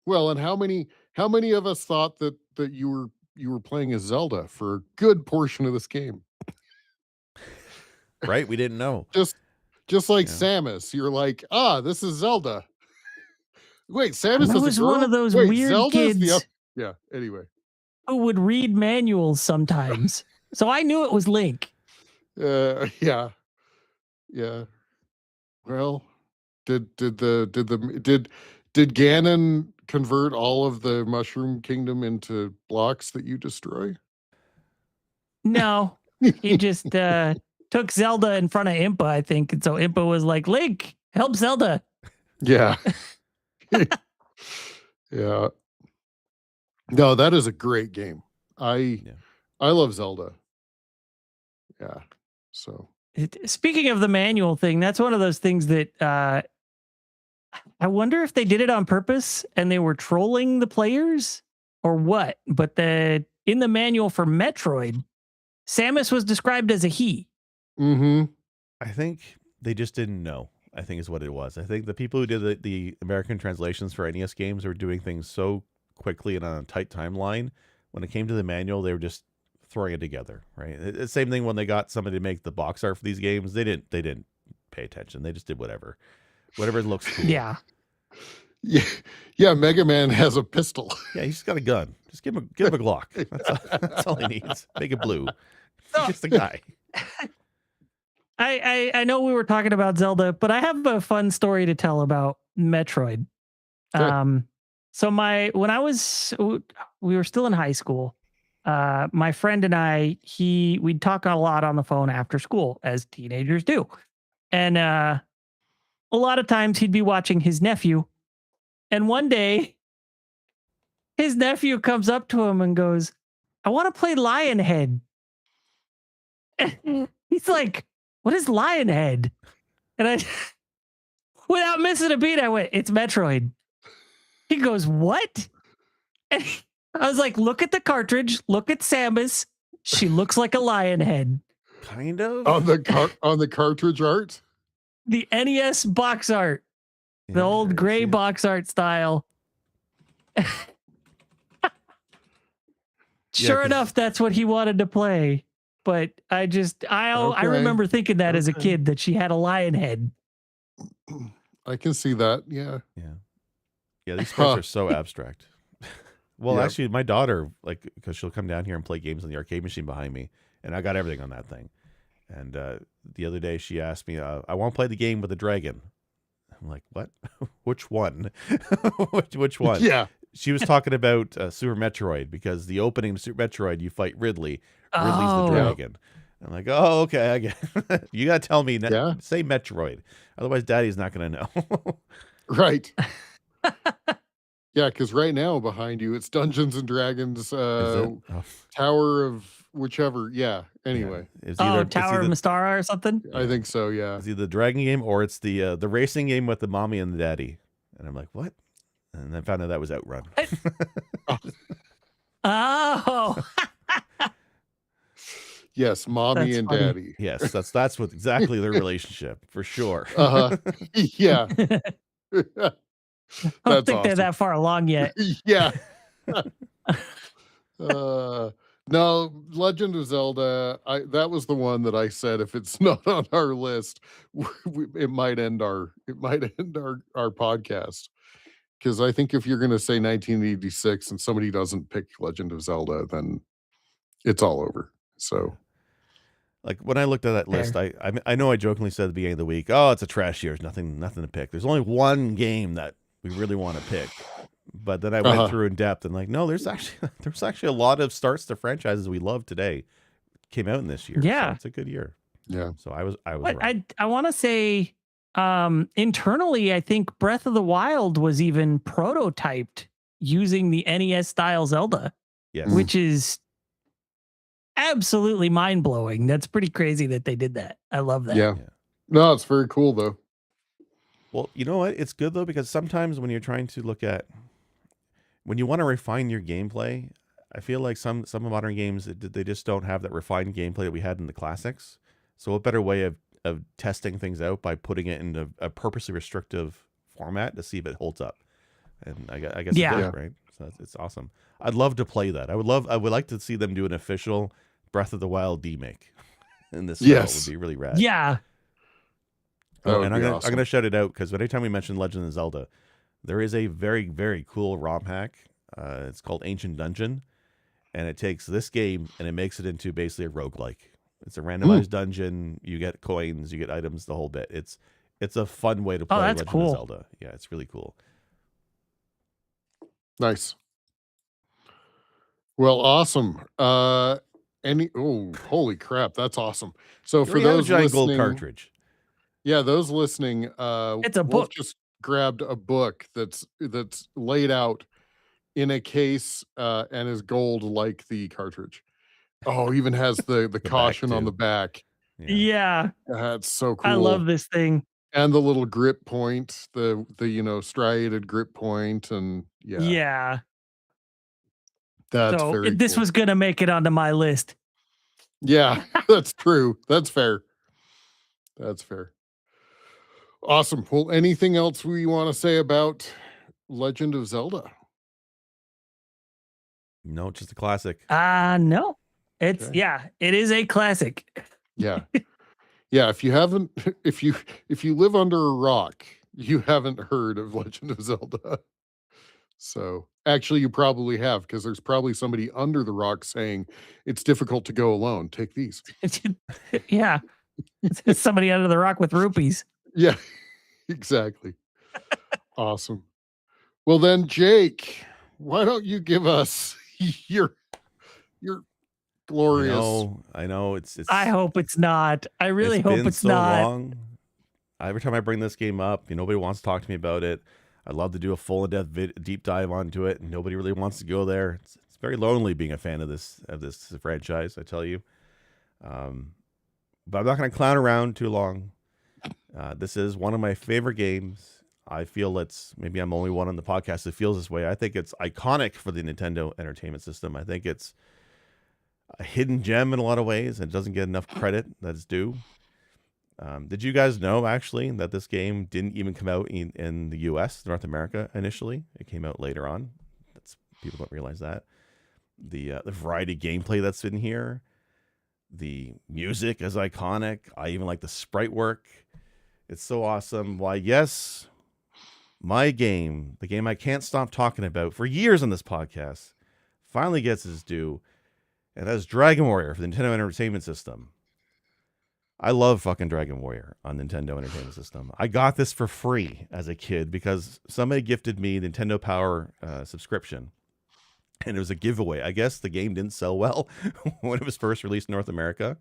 well, and how many of us thought that you were playing as Zelda for a good portion of this game? Right? We didn't know. Just like Samus, you're like, this is Zelda. Wait, Samus I was one of those weird Zelda's kids. Yeah. Anyway, who would read manuals sometimes, so I knew it was Link. Yeah. Well, did Ganon convert all of the Mushroom Kingdom into blocks that you destroy? No, he just took Zelda in front of Impa, I think, and so Impa was like, "Link, help Zelda." Yeah. Yeah. No, that is a great game. I love Zelda. Yeah. So speaking of the manual thing, that's one of those things that I wonder if they did it on purpose and they were trolling the players or what. But in the manual for Metroid, Samus was described as a he. Mm-hmm. I think they just didn't know, I think is what it was. I think the people who did the American translations for NES games were doing things so quickly and on a tight timeline. When it came to the manual, they were just throwing it together, right? It's the same thing when they got somebody to make the box art for these games. They didn't pay attention. They just did whatever looks cool. Yeah. Mega Man has a pistol. Yeah, he's just got a gun. Just give him a Glock. That's all he needs. Make it blue. Just the guy. I know we were talking about Zelda, but I have a fun story to tell about Metroid. Okay. So when I was we were still in high school. My friend and we'd talk a lot on the phone after school, as teenagers do. And a lot of times he'd be watching his nephew. And one day his nephew comes up to him and goes, "I want to play Lionhead." He's like, "What is Lionhead?" And I, without missing a beat, I went, "It's Metroid." He goes, "What?" And I was like, "Look at the cartridge. Look at Samus. She looks like a lion head." Kind of. On the cartridge art? The NES box art. The Yeah, old I gray see it. box art style. Sure 'cause- enough, that's what he wanted to play. But I Okay. remember thinking that as a Okay. kid, that she had a lion head. I can see that. Yeah. Yeah, these sports Huh. are so abstract. Well, Yep. actually, my daughter, like, because she'll come down here and play games on the arcade machine behind me, and I got everything on that thing. And the other day, she asked me, "I want to play the game with the dragon." I'm like, "What? Which one? which one?" Yeah. She was talking about Super Metroid, because the opening of Super Metroid, you fight Ridley. Ridley's the Oh, dragon. I'm like, "Oh, okay, I get it." You got to tell me, Yeah. say Metroid. Otherwise, Daddy's not going to know. Right. Yeah, because right now behind you, it's Dungeons and Dragons, Is it? Oh, Tower of whichever. Yeah. yeah. Anyway, It's oh, either, it's Tower of either, Mystara or something. I think so. Yeah. it's either the dragon game or it's the racing game with the mommy and the daddy. And I'm like, "What?" And then found out that was Outrun. Oh, Yes, mommy That's and funny. daddy. Yes, that's what exactly their relationship for sure. Uh-huh. Yeah. I don't That's think they're awesome. that far along yet. Yeah. No, Legend of Zelda. That was the one that I said if it's not on our list, it might end our podcast. Because I think if you're going to say 1986 and somebody doesn't pick Legend of Zelda, then it's all over. So Like, when I looked at that list, I know I jokingly said at the beginning of the week, "Oh, it's a trash year. There's nothing to pick." There's only one game that we really want to pick. But then I went through in depth and like, no, there's actually a lot of starts to franchises we love today came out in this year. Yeah. So it's a good year. yeah. So I was But right. I want to say, internally, I think Breath of the Wild was even prototyped using the NES style Zelda, Yes. which is absolutely mind blowing. That's pretty crazy that they did that. I love that. Yeah. No, it's very cool though. Well, you know what? It's good though, because sometimes when you're trying to look at, when you want to refine your gameplay, I feel like some modern games, they just don't have that refined gameplay that we had in the classics. So what better way of testing things out by putting it in a purposely restrictive format to see if it holds up. And I guess Yeah. it did, right? So it's awesome. I'd love to play that. I would like to see them do an official Breath of the Wild remake in this. Yes. It would be really rad. Yeah. That Oh, would and be I'm awesome. gonna shout it out, because anytime we mention Legend of Zelda, there is a very, very cool ROM hack. It's called Ancient Dungeon, and it takes this game and it makes it into basically a roguelike. It's a randomized dungeon. You get coins, you get items, the whole bit. It's a fun way to play that's Legend cool. of Zelda. Yeah, it's really cool. Nice. Well, awesome. Holy crap, that's awesome. So for We have a those giant listening, gold cartridge. yeah, those listening, It's a Wolf book. just grabbed a book that's laid out in a case and is gold like the cartridge. Oh, even has the back, caution on too. the back. Yeah. That's so cool. I love this thing. And the little grip point, the striated grip point, and Yeah. that's So very this cool. was going to make it onto my list. Yeah, that's true. That's fair. That's fair. Awesome. Well, anything else we want to say about Legend of Zelda? No, just a classic. No. It's Okay. it is a classic. Yeah. Yeah, if you haven't if you live under a rock, you haven't heard of Legend of Zelda. So, actually you probably have, because there's probably somebody under the rock saying it's difficult to go alone. Take these. Yeah. It's somebody under the rock with rupees. Yeah. Exactly. Awesome. Well then, Jake, why don't you give us your glorious? I know. It's I hope it's not. I really it's hope been it's so not. long. Every time I bring this game up, nobody wants to talk to me about it. I'd love to do a full in-depth deep dive onto it, and nobody really wants to go there. It's very lonely being a fan of this franchise, I tell you. But I'm not going to clown around too long. This is one of my favorite games. I feel maybe I'm the only one on the podcast that feels this way. I think it's iconic for the Nintendo Entertainment System. I think it's a hidden gem in a lot of ways, and it doesn't get enough credit that it's due. Did you guys know, actually, that this game didn't even come out in the U.S., North America, initially? It came out later on. People don't realize that. The variety of gameplay that's in here, the music is iconic. I even like the sprite work. It's so awesome. Why, yes, my game, the game I can't stop talking about for years on this podcast, finally gets its due, and that's Dragon Warrior for the Nintendo Entertainment System. I love fucking Dragon Warrior on Nintendo Entertainment System. I got this for free as a kid because somebody gifted me Nintendo Power subscription, and it was a giveaway. I guess the game didn't sell well when it was first released in North America,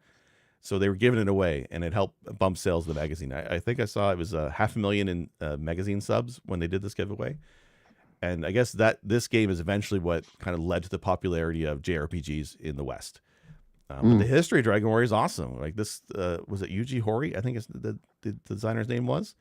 so they were giving it away, and it helped bump sales of the magazine. I think I saw it was 500,000 in magazine subs when they did this giveaway. And I guess that this game is eventually what kind of led to the popularity of JRPGs in the West. But the history of Dragon Warrior is awesome. Like this, was it Yuji Horii? I think it's the designer's name was.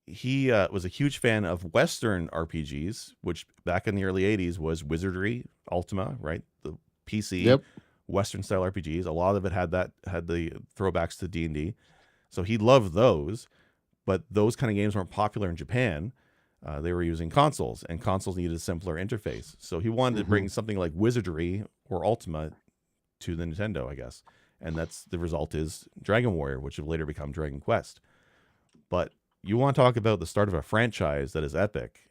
He was a huge fan of Western RPGs, which back in the early 80s was Wizardry, Ultima, right? The PC Western style RPGs. A lot of it had the throwbacks to D&D. So he loved those, but those kind of games weren't popular in Japan. They were using consoles, and consoles needed a simpler interface. So he wanted to bring something like Wizardry or Ultima to the Nintendo, I guess. And that's the result is Dragon Warrior, which would later become Dragon Quest. But you want to talk about the start of a franchise that is epic.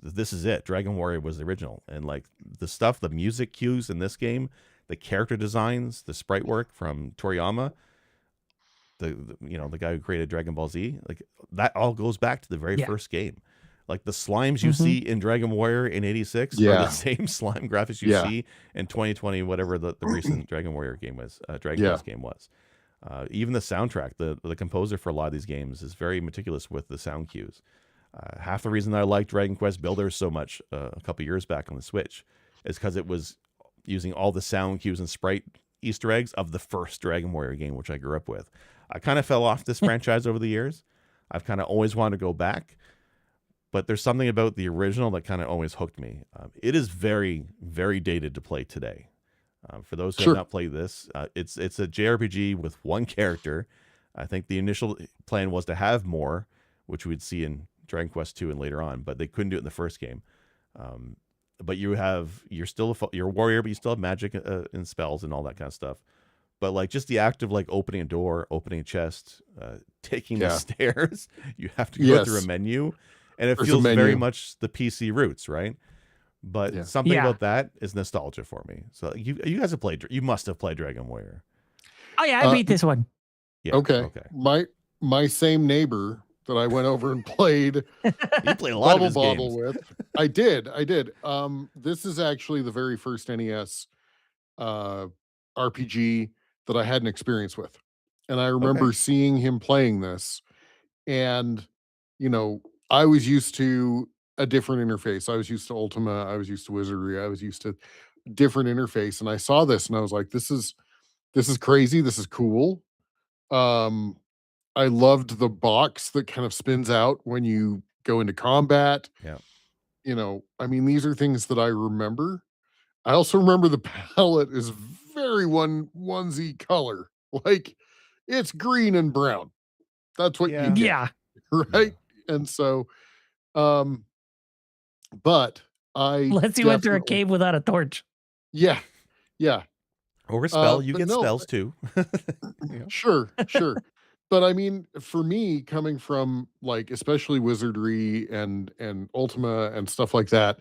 This is it. Dragon Warrior was the original. And like the stuff, the music cues in this game, the character designs, the sprite work from Toriyama, the guy who created Dragon Ball Z, like that all goes back to the very first game. Like the slimes you see in Dragon Warrior in 86 are the same slime graphics you see in 2020, whatever the recent Dragon Warrior game was, Dragon Quest game was. Even the soundtrack, the composer for a lot of these games is very meticulous with the sound cues. Half the reason I liked Dragon Quest Builders so much a couple years back on the Switch is because it was using all the sound cues and sprite Easter eggs of the first Dragon Warrior game, which I grew up with. I kind of fell off this franchise over the years. I've kind of always wanted to go back, but there's something about the original that kind of always hooked me. It is very, very dated to play today. For those who have not played this, it's a JRPG with one character. I think the initial plan was to have more, which we'd see in Dragon Quest 2 and later on, but they couldn't do it in the first game. But you're still you're a warrior, but you still have magic and spells and all that kind of stuff. But like just the act of like opening a door, opening a chest, taking the stairs, you have to go through a menu, and it feels very much the PC roots, right? But something about that is nostalgia for me. So you guys have played. You must have played Dragon Warrior. Oh yeah, I beat this one. Yeah. Okay. My same neighbor that I went over and played. You played a lot of his Bobble games. with. I did. This is actually the very first NES RPG that I had an experience with, and I remember seeing him playing this, and I was used to a different interface. I was used to Ultima. I was used to Wizardry. I was used to different interface, and I saw this, and I was like, "This is crazy. This is cool." I loved the box that kind of spins out when you go into combat. Yeah. I mean, these are things that I remember. I also remember the palette is very onesie color. Like it's green and brown. That's what you get. Right. And so, but unless you went through a cave without a torch. Yeah. Or a spell. You get spells too. Sure. But I mean, for me, coming from like especially Wizardry and Ultima and stuff like that,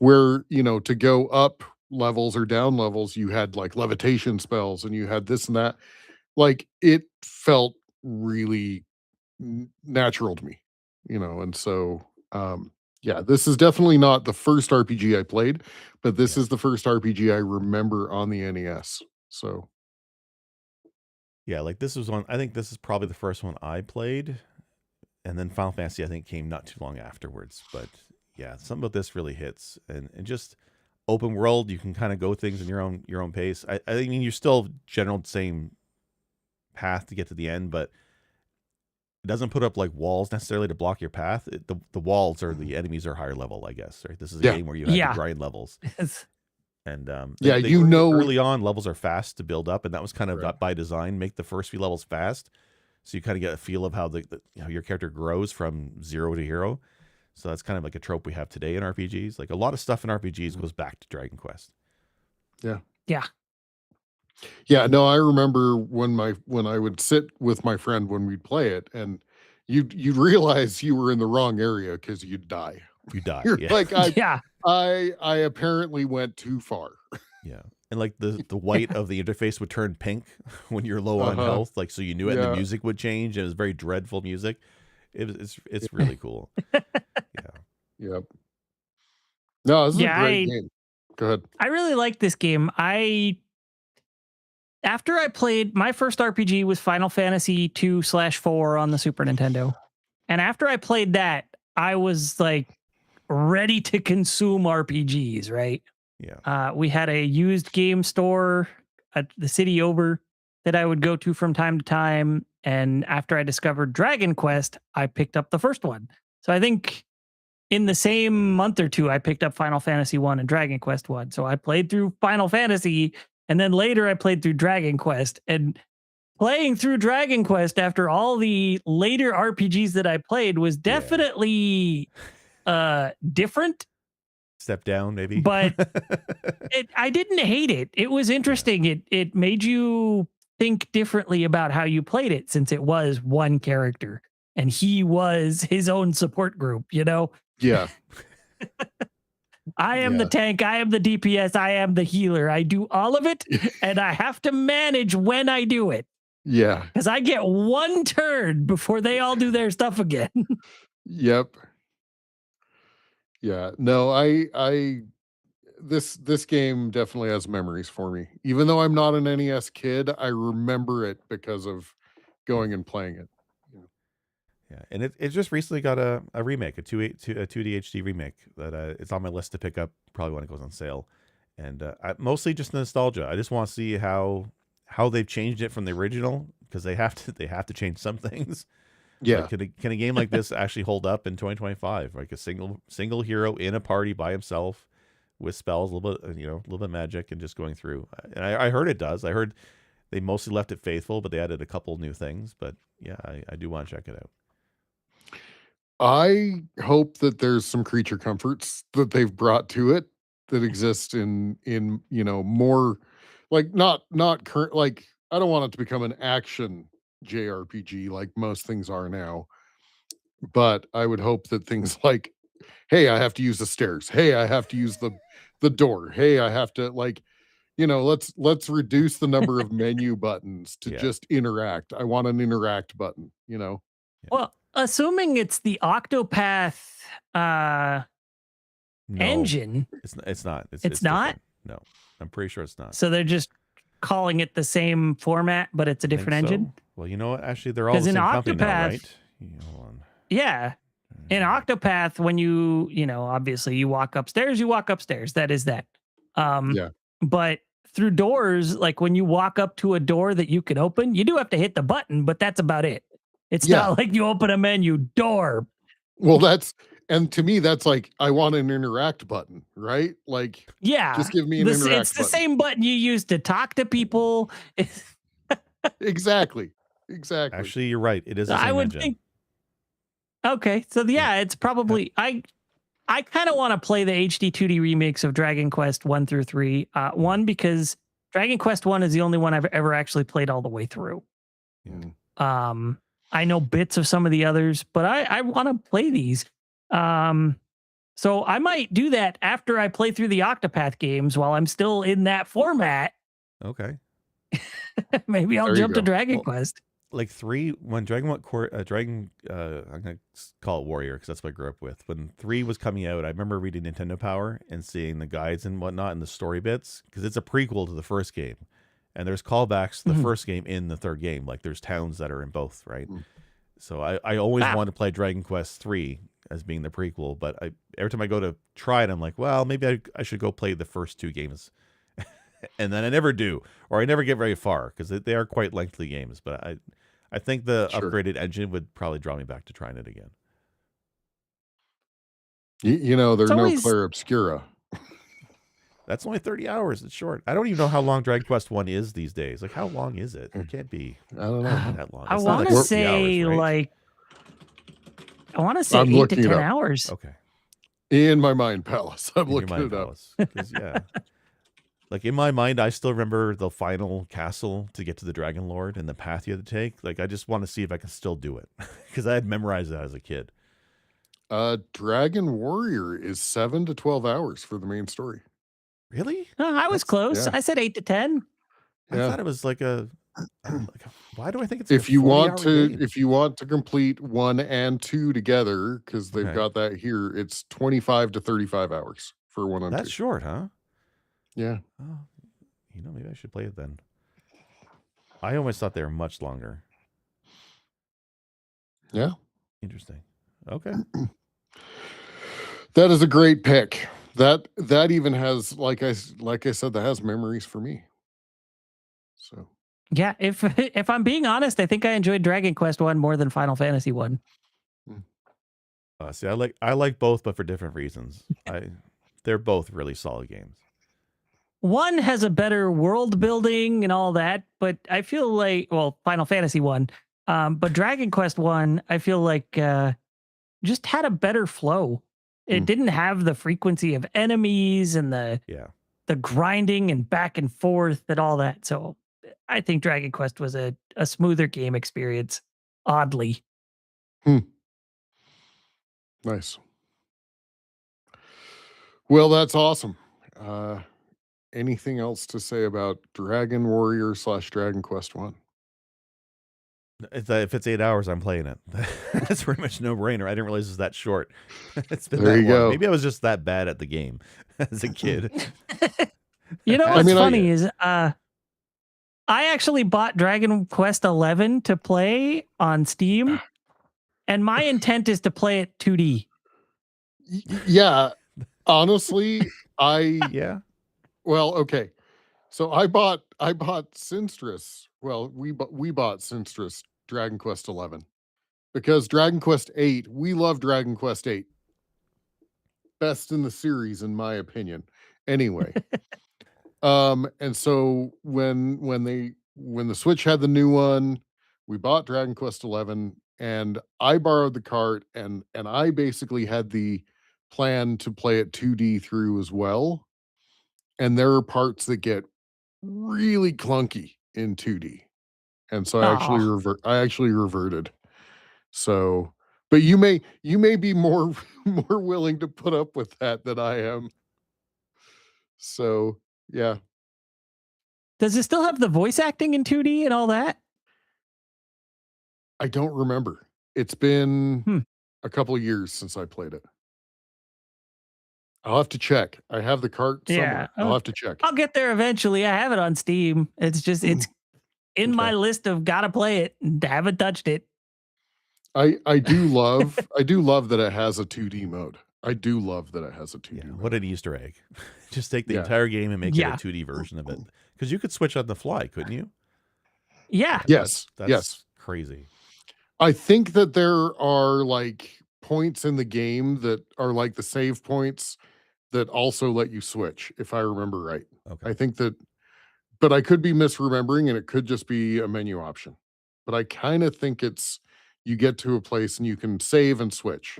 where to go up levels or down levels, you had like levitation spells and you had this and that. Like it felt really natural to me, and so Yeah, this is definitely not the first RPG I played, but this Yeah. is the first RPG I remember on the NES. So Yeah, like this was one. I think this is probably the first one I played, and then Final Fantasy I think came not too long afterwards. But yeah, something about this really hits, and just open world. You can kind of go things in your own pace. I mean, you're still general same path to get to the end, but it doesn't put up like walls necessarily to block your path. The walls or the enemies are higher level, I guess. Right? This is a Yeah. game where you have Yeah. to grind levels. It's- And Yeah, they you early, know- early on levels are fast to build up, and that was kind of Right. by design. Make the first few levels fast, so you kind of get a feel of how how your character grows from 0 to hero. So that's kind of like a trope we have today in RPGs. Like a lot of stuff in RPGs goes back to Dragon Quest. yeah. Yeah, no, I remember when I would sit with my friend when we'd play it, and you'd realize you were in the wrong area because you'd die. You die. You're Yeah. like, Yeah. I apparently went too far. Yeah. And like the white of the interface would turn pink when you're low on Uh-huh. health, like so you knew it, and Yeah. the music would change. And it was very dreadful music. It's really cool. Yeah. Yep. No, this is Yeah, a great game. Go ahead. I really like this game. After I played, my first RPG was Final Fantasy 2/4 on the Super Nintendo. And after I played that, I was like ready to consume RPGs, right? Yeah. We had a used game store at the city over that I would go to from time to time. And after I discovered Dragon Quest, I picked up the first one. So I think in the same month or two, I picked up Final Fantasy 1 and Dragon Quest 1. So I played through Final Fantasy, and then later I played through Dragon Quest. And playing through Dragon Quest after all the later RPGs that I played was definitely different. Step down, maybe. But I didn't hate it. It was interesting. It made you think differently about how you played it, since it was one character and he was his own support group, you know? Yeah. I am the tank, I am the DPS, I am the healer. I do all of it, and I have to manage when I do it. Yeah. Because I get one turn before they all do their stuff again. Yep. Yeah. No, this game definitely has memories for me. Even though I'm not an NES kid, I remember it because of going and playing it. Yeah, and it just recently got a remake, a 2D HD remake that it's on my list to pick up probably when it goes on sale, and mostly just nostalgia. I just want to see how they've changed it from the original, because they have to change some things. Yeah. Like, can a game like this actually hold up in 2025? Like a single hero in a party by himself with spells, a little bit a little bit of magic, and just going through. And I heard it does. I heard they mostly left it faithful, but they added a couple new things. But yeah, I do want to check it out. I hope that there's some creature comforts that they've brought to it that exist in more, like not current, like I don't want it to become an action JRPG like most things are now, but I would hope that things like, hey, I have to use the stairs, hey, I have to use the door, hey, I have to, like, let's reduce the number of menu buttons to Yeah. just interact. I want an interact button, Well, assuming it's the Octopath No, engine, it's not. It's not? different. No, I'm pretty sure it's not. so they're just calling it the same format, but it's a I think different engine. so. Well, you know what? Actually, they're all the 'Cause same in company now, Octopath- right? Hold on. Yeah. In Octopath, when you obviously you walk upstairs, that is that. Yeah. But through doors, like when you walk up to a door that you can open, you do have to hit the button, but that's about it. It's Yeah. not like you open a menu door. Well, and to me, that's like, I want an interact button, right? Like, Yeah. just give me an interact It's the button. same button you use to talk to people. Exactly. Actually, you're right. It is the same I would engine. think. Okay, so yeah, it's probably I kind of want to play the HD 2D remakes of Dragon Quest 1 through 3. One, because Dragon Quest 1 is the only one I've ever actually played all the way through. Yeah. I know bits of some of the others, but I want to play these. So I might do that after I play through the Octopath games while I'm still in that format. Okay. Maybe I'll There you jump to go. Dragon Well, Quest. like 3 when Dragon Dragon I'm gonna call it Warrior because that's what I grew up with. When 3 was coming out, I remember reading Nintendo Power and seeing the guides and whatnot and the story bits because it's a prequel to the first game, and there's callbacks to the Mhm. first game in the third game. Like there's towns that are in both, right? Mm. So I always Ah. wanted to play Dragon Quest 3 as being the prequel, but every time I go to try it, I'm like, well, maybe I should go play the first 2 games. And then I never do, or I never get very far because they are quite lengthy games. But I think the Sure. upgraded engine would probably draw me back to trying it again. You know, there's It's no always- Claire Obscura. That's only 30 hours. It's short. I don't even know how long Dragon Quest 1 is these days. Like, how long is it? It can't be I don't know. that long. I It's not want like to 60 say hours, right? like I want to say I'm 8 to looking it 10 up. hours. Okay. In my mind palace. I'm In your looking mind it up. palace. 'Cause, yeah. Like in my mind, I still remember the final castle to get to the Dragon Lord and the path you had to take. Like, I just want to see if I can still do it because I had memorized that as a kid. Dragon Warrior is 7 to 12 hours for the main story. Really? Oh, I was That's- close. yeah. I said 8 to 10. I Yeah. thought it was like why do I think it's If you want 40-hour to game? if you want to complete 1 and 2 together, because they've Okay. got that here, it's 25 to 35 hours for 1 and That's 2. short, huh? Yeah. Oh, maybe I should play it then. I always thought they were much longer. Yeah. Interesting. Okay. That is a great pick. That even has, like I said, that has memories for me. So Yeah, if if I'm being honest, I think I enjoyed Dragon Quest 1 more than Final Fantasy 1. See, I like both, but for different reasons. They're both really solid games. 1 has a better world building and all that, but I feel like, well, Final Fantasy 1, but Dragon Quest 1, I feel like just had a better flow. It didn't have the frequency of enemies and the grinding and back and forth and all that. So I think Dragon Quest was a smoother game experience, oddly. nice. Well, that's awesome. Anything else to say about Dragon Warrior / Dragon Quest 1? If it's 8 hours, I'm playing it. That's pretty much no brainer. I didn't realize it was that short. It's been There that you long. go. Maybe I was just that bad at the game as a kid. You know I what's mean, funny is I actually bought Dragon Quest 11 to play on Steam, and my intent is to play it 2D. Yeah. Honestly, Yeah. well, okay. So I bought Sinstress. Well, we bought Sinstress Dragon Quest 11 because Dragon Quest 8, we love Dragon Quest 8. Best in the series in my opinion. Anyway. And so when the Switch had the new one, we bought Dragon Quest 11 and I borrowed the cart and I basically had the plan to play it 2D through as well. And there are parts that get really clunky in 2D. And so I actually reverted. So, but you may be more willing to put up with that than I am. So, yeah. Does it still have the voice acting in 2D and all that? I don't remember. It's been Hmm. a couple of years since I played it. I'll have to check. I have the cart somewhere. Yeah. I'll have to check. I'll get there eventually. I have it on Steam. It's just it's in my Okay. list of gotta play it and haven't touched it. I do love that it has a 2D mode. I do love that it has a 2D Yeah. mode. What an Easter egg. Just take the Yeah. entire game and make Yeah. it a 2D version of it. Because you could switch on the fly, couldn't you? Yeah. Yes. That's Yes. crazy. I think that there are like points in the game that are like the save points that also let you switch, if I remember right. Okay. I think that, but I could be misremembering and it could just be a menu option. But I kind of think it's you get to a place and you can save and switch.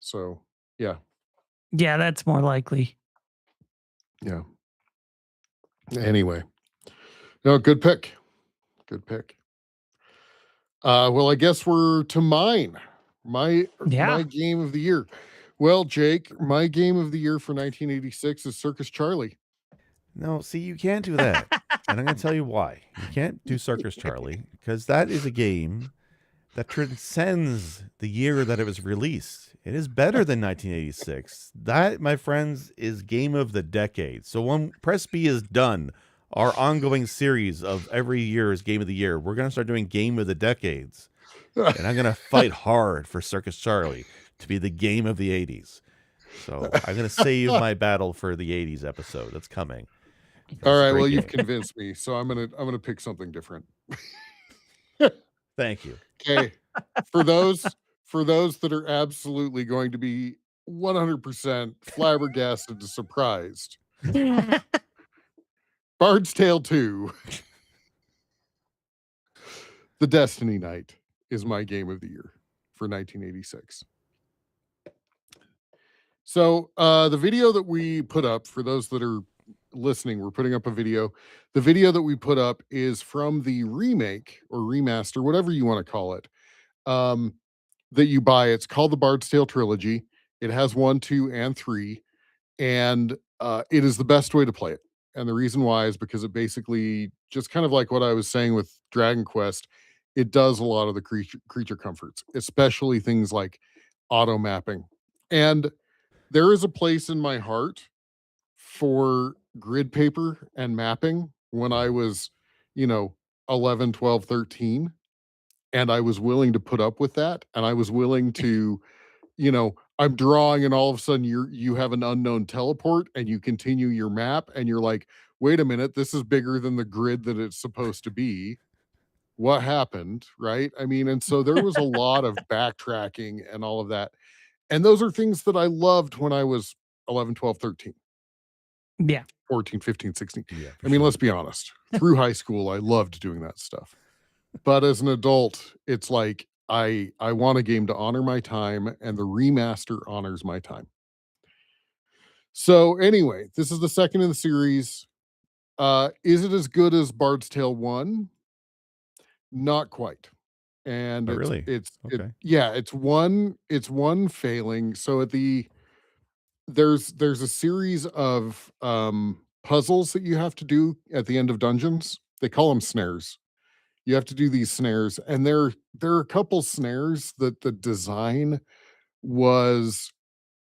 So, yeah. Yeah, that's more likely. Yeah. Anyway. No, good pick. Good pick. Well, I guess we're to mine. My game of the year. Well, Jake, my game of the year for 1986 is Circus Charlie. No, see, you can't do that. And I'm going to tell you why. You can't do Circus Charlie because that is a game that transcends the year that it was released. It is better than 1986. That, my friends, is game of the decade. So when Press B is done, our ongoing series of every year is game of the year, we're going to start doing game of the decades. And I'm going to fight hard for Circus Charlie to be the game of the 80s. So I'm going to save my battle for the 80s episode that's coming. All right, well, you've convinced me, so I'm gonna pick something different. Thank you. Okay, for those that are absolutely going to be 100% flabbergasted and surprised, Bard's Tale 2, The Destiny Knight, is my game of the year for 1986. So the video that we put up, for those that are listening, we're putting up a video. The video that we put up is from the remake or remaster, whatever you want to call it, that you buy. It's called the Bard's Tale Trilogy. It has 1, 2, and 3, and it is the best way to play it. And the reason why is because it basically, just kind of like what I was saying with Dragon Quest, it does a lot of the creature comforts, especially things like auto mapping. And there is a place in my heart for grid paper and mapping when I was, 11, 12, 13. And I was willing to put up with that. And I was willing to, I'm drawing and all of a sudden you have an unknown teleport and you continue your map and you're like, wait a minute, this is bigger than the grid that it's supposed to be. What happened? Right. I mean, and so there was a lot of backtracking and all of that. And those are things that I loved when I was 11, 12, 13. Yeah. 14, 15, 16. Yeah, I mean, let's be honest. Through high school, I loved doing that stuff. But as an adult, it's like I want a game to honor my time, and the remaster honors my time. So anyway, this is the second in the series. Is it as good as Bard's Tale 1? Not quite. And really? Okay. It's one failing. So there's a series of puzzles that you have to do at the end of dungeons. They call them snares. You have to do these snares, and there are a couple snares that the design was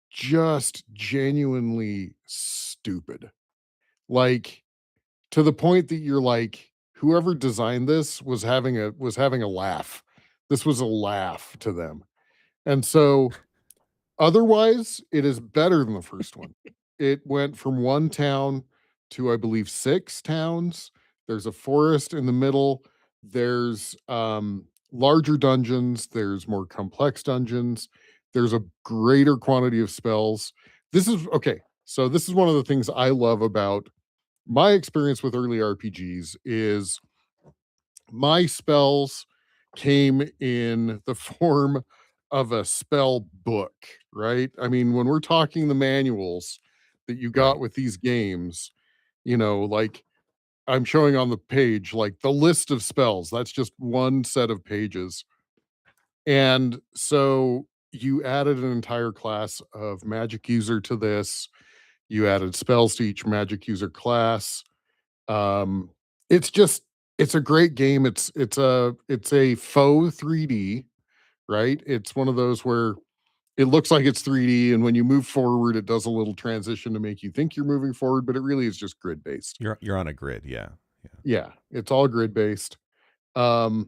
just genuinely stupid. Like, to the point that you're like, whoever designed this was having a laugh. This was a laugh to them. And so otherwise, it is better than the first one. It went from 1 town to, I believe, 6 towns. There's a forest in the middle. There's larger dungeons. There's more complex dungeons. There's a greater quantity of spells. This is okay. So this is one of the things I love about my experience with early RPGs is my spells came in the form of a spell book, right? I mean, when we're talking the manuals that you got with these games, like I'm showing on the page, like the list of spells, that's just one set of pages. And so you added an entire class of magic user to this. You added spells to each magic user class. It's a great game. It's a faux 3D, right? It's one of those where it looks like it's 3D, and when you move forward, it does a little transition to make you think you're moving forward, but it really is just grid based. You're on a grid, yeah. Yeah, it's all grid based. The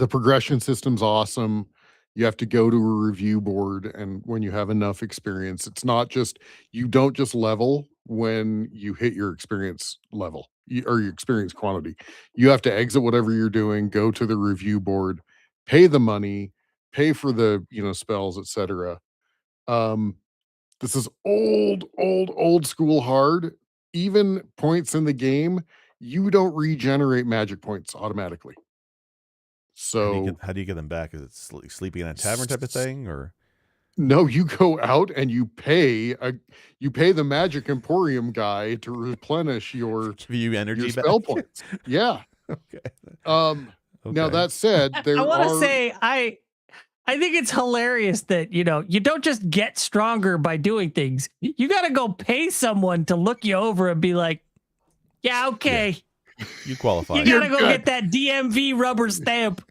progression system's awesome. You have to go to a review board, and when you have enough experience, it's not just you don't just level when you hit your experience level or your experience quantity. You have to exit whatever you're doing, go to the review board, pay the money, pay for the spells, etc. This is old school hard. Even points in the game, you don't regenerate magic points automatically. So how do you get them back? Is it sleeping in a tavern type of thing, or no? You go out and you pay the Magic Emporium guy to replenish your give you energy your spell points. Yeah. Okay. Now that said, I want to say I think it's hilarious that you don't just get stronger by doing things. You got to go pay someone to look you over and be like, yeah, okay. You qualify. You gotta go good. get that DMV rubber stamp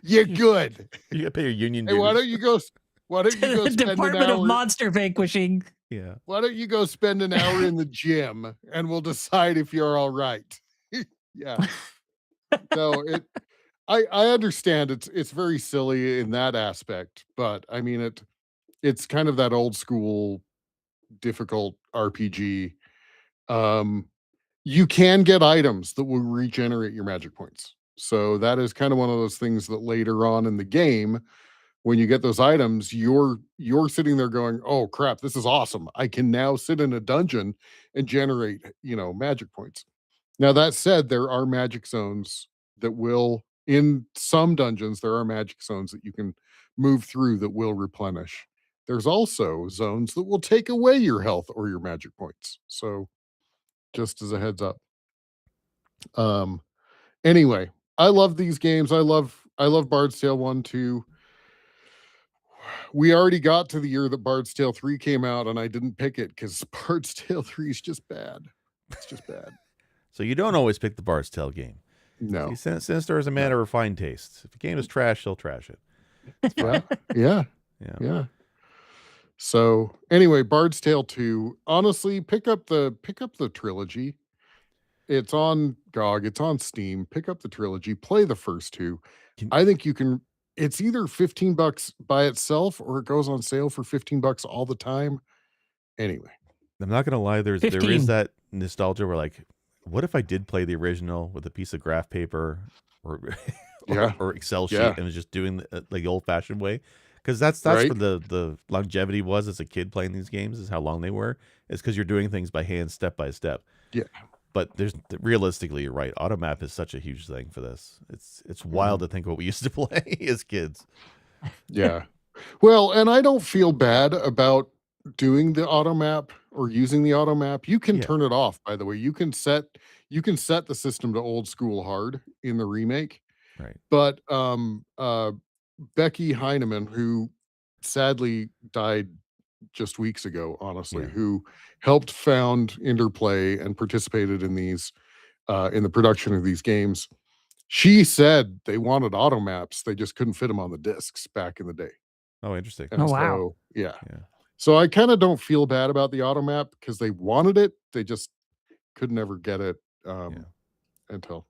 You're good. You gotta pay your union Hey, dues. why don't you go to spend the an Department of hour? Monster Vanquishing. Yeah. Why don't you go spend an hour in the gym and we'll decide if you're all right? Yeah. No, I understand it's very silly in that aspect, but I mean it's kind of that old school difficult RPG. You can get items that will regenerate your magic points. So that is kind of one of those things that later on in the game, when you get those items, you're sitting there going, "Oh crap, this is awesome. I can now sit in a dungeon and generate, magic points." Now that said, there are magic zones that will in some dungeons there are magic zones that you can move through that will replenish. There's also zones that will take away your health or your magic points. So just as a heads up. Um anyway, I love these games. I love Bard's Tale 1, 2. We already got to the year that Bard's Tale 3 came out, and I didn't pick it because Bard's Tale 3 is just bad. It's just bad. So you don't always pick the Bard's Tale game. No. See, Sinister is a man of refined taste. If a game is trash, he'll trash it. Yeah. Yeah. So anyway, Bard's Tale 2. Honestly, pick up the trilogy. It's on GOG, it's on Steam. Pick up the trilogy, play the first two. I think you can. It's either $15 by itself or it goes on sale for $15 all the time. Anyway, I'm not gonna lie. There 15. is that nostalgia where, like, what if I did play the original with a piece of graph paper or or Excel sheet and was just doing the old fashioned way? Because that's Right. where the longevity was as a kid playing these games, is how long they were. It's because you're doing things by hand, step by step. Yeah. But realistically, you're right. Automap is such a huge thing for this. It's wild to think what we used to play as kids. Yeah. Well, and I don't feel bad about doing the automap or using the automap. You can Yeah. turn it off, by the way. You can set the system to old school hard in the remake. Right. But Becky Heineman, who sadly died just weeks ago, honestly, Yeah. who helped found Interplay and participated in these in the production of these games. She said they wanted automaps, they just couldn't fit them on the discs back in the day. Oh, interesting. And Oh, wow. so, yeah. Yeah. So I kind of don't feel bad about the automap because they wanted it, they just could never get it until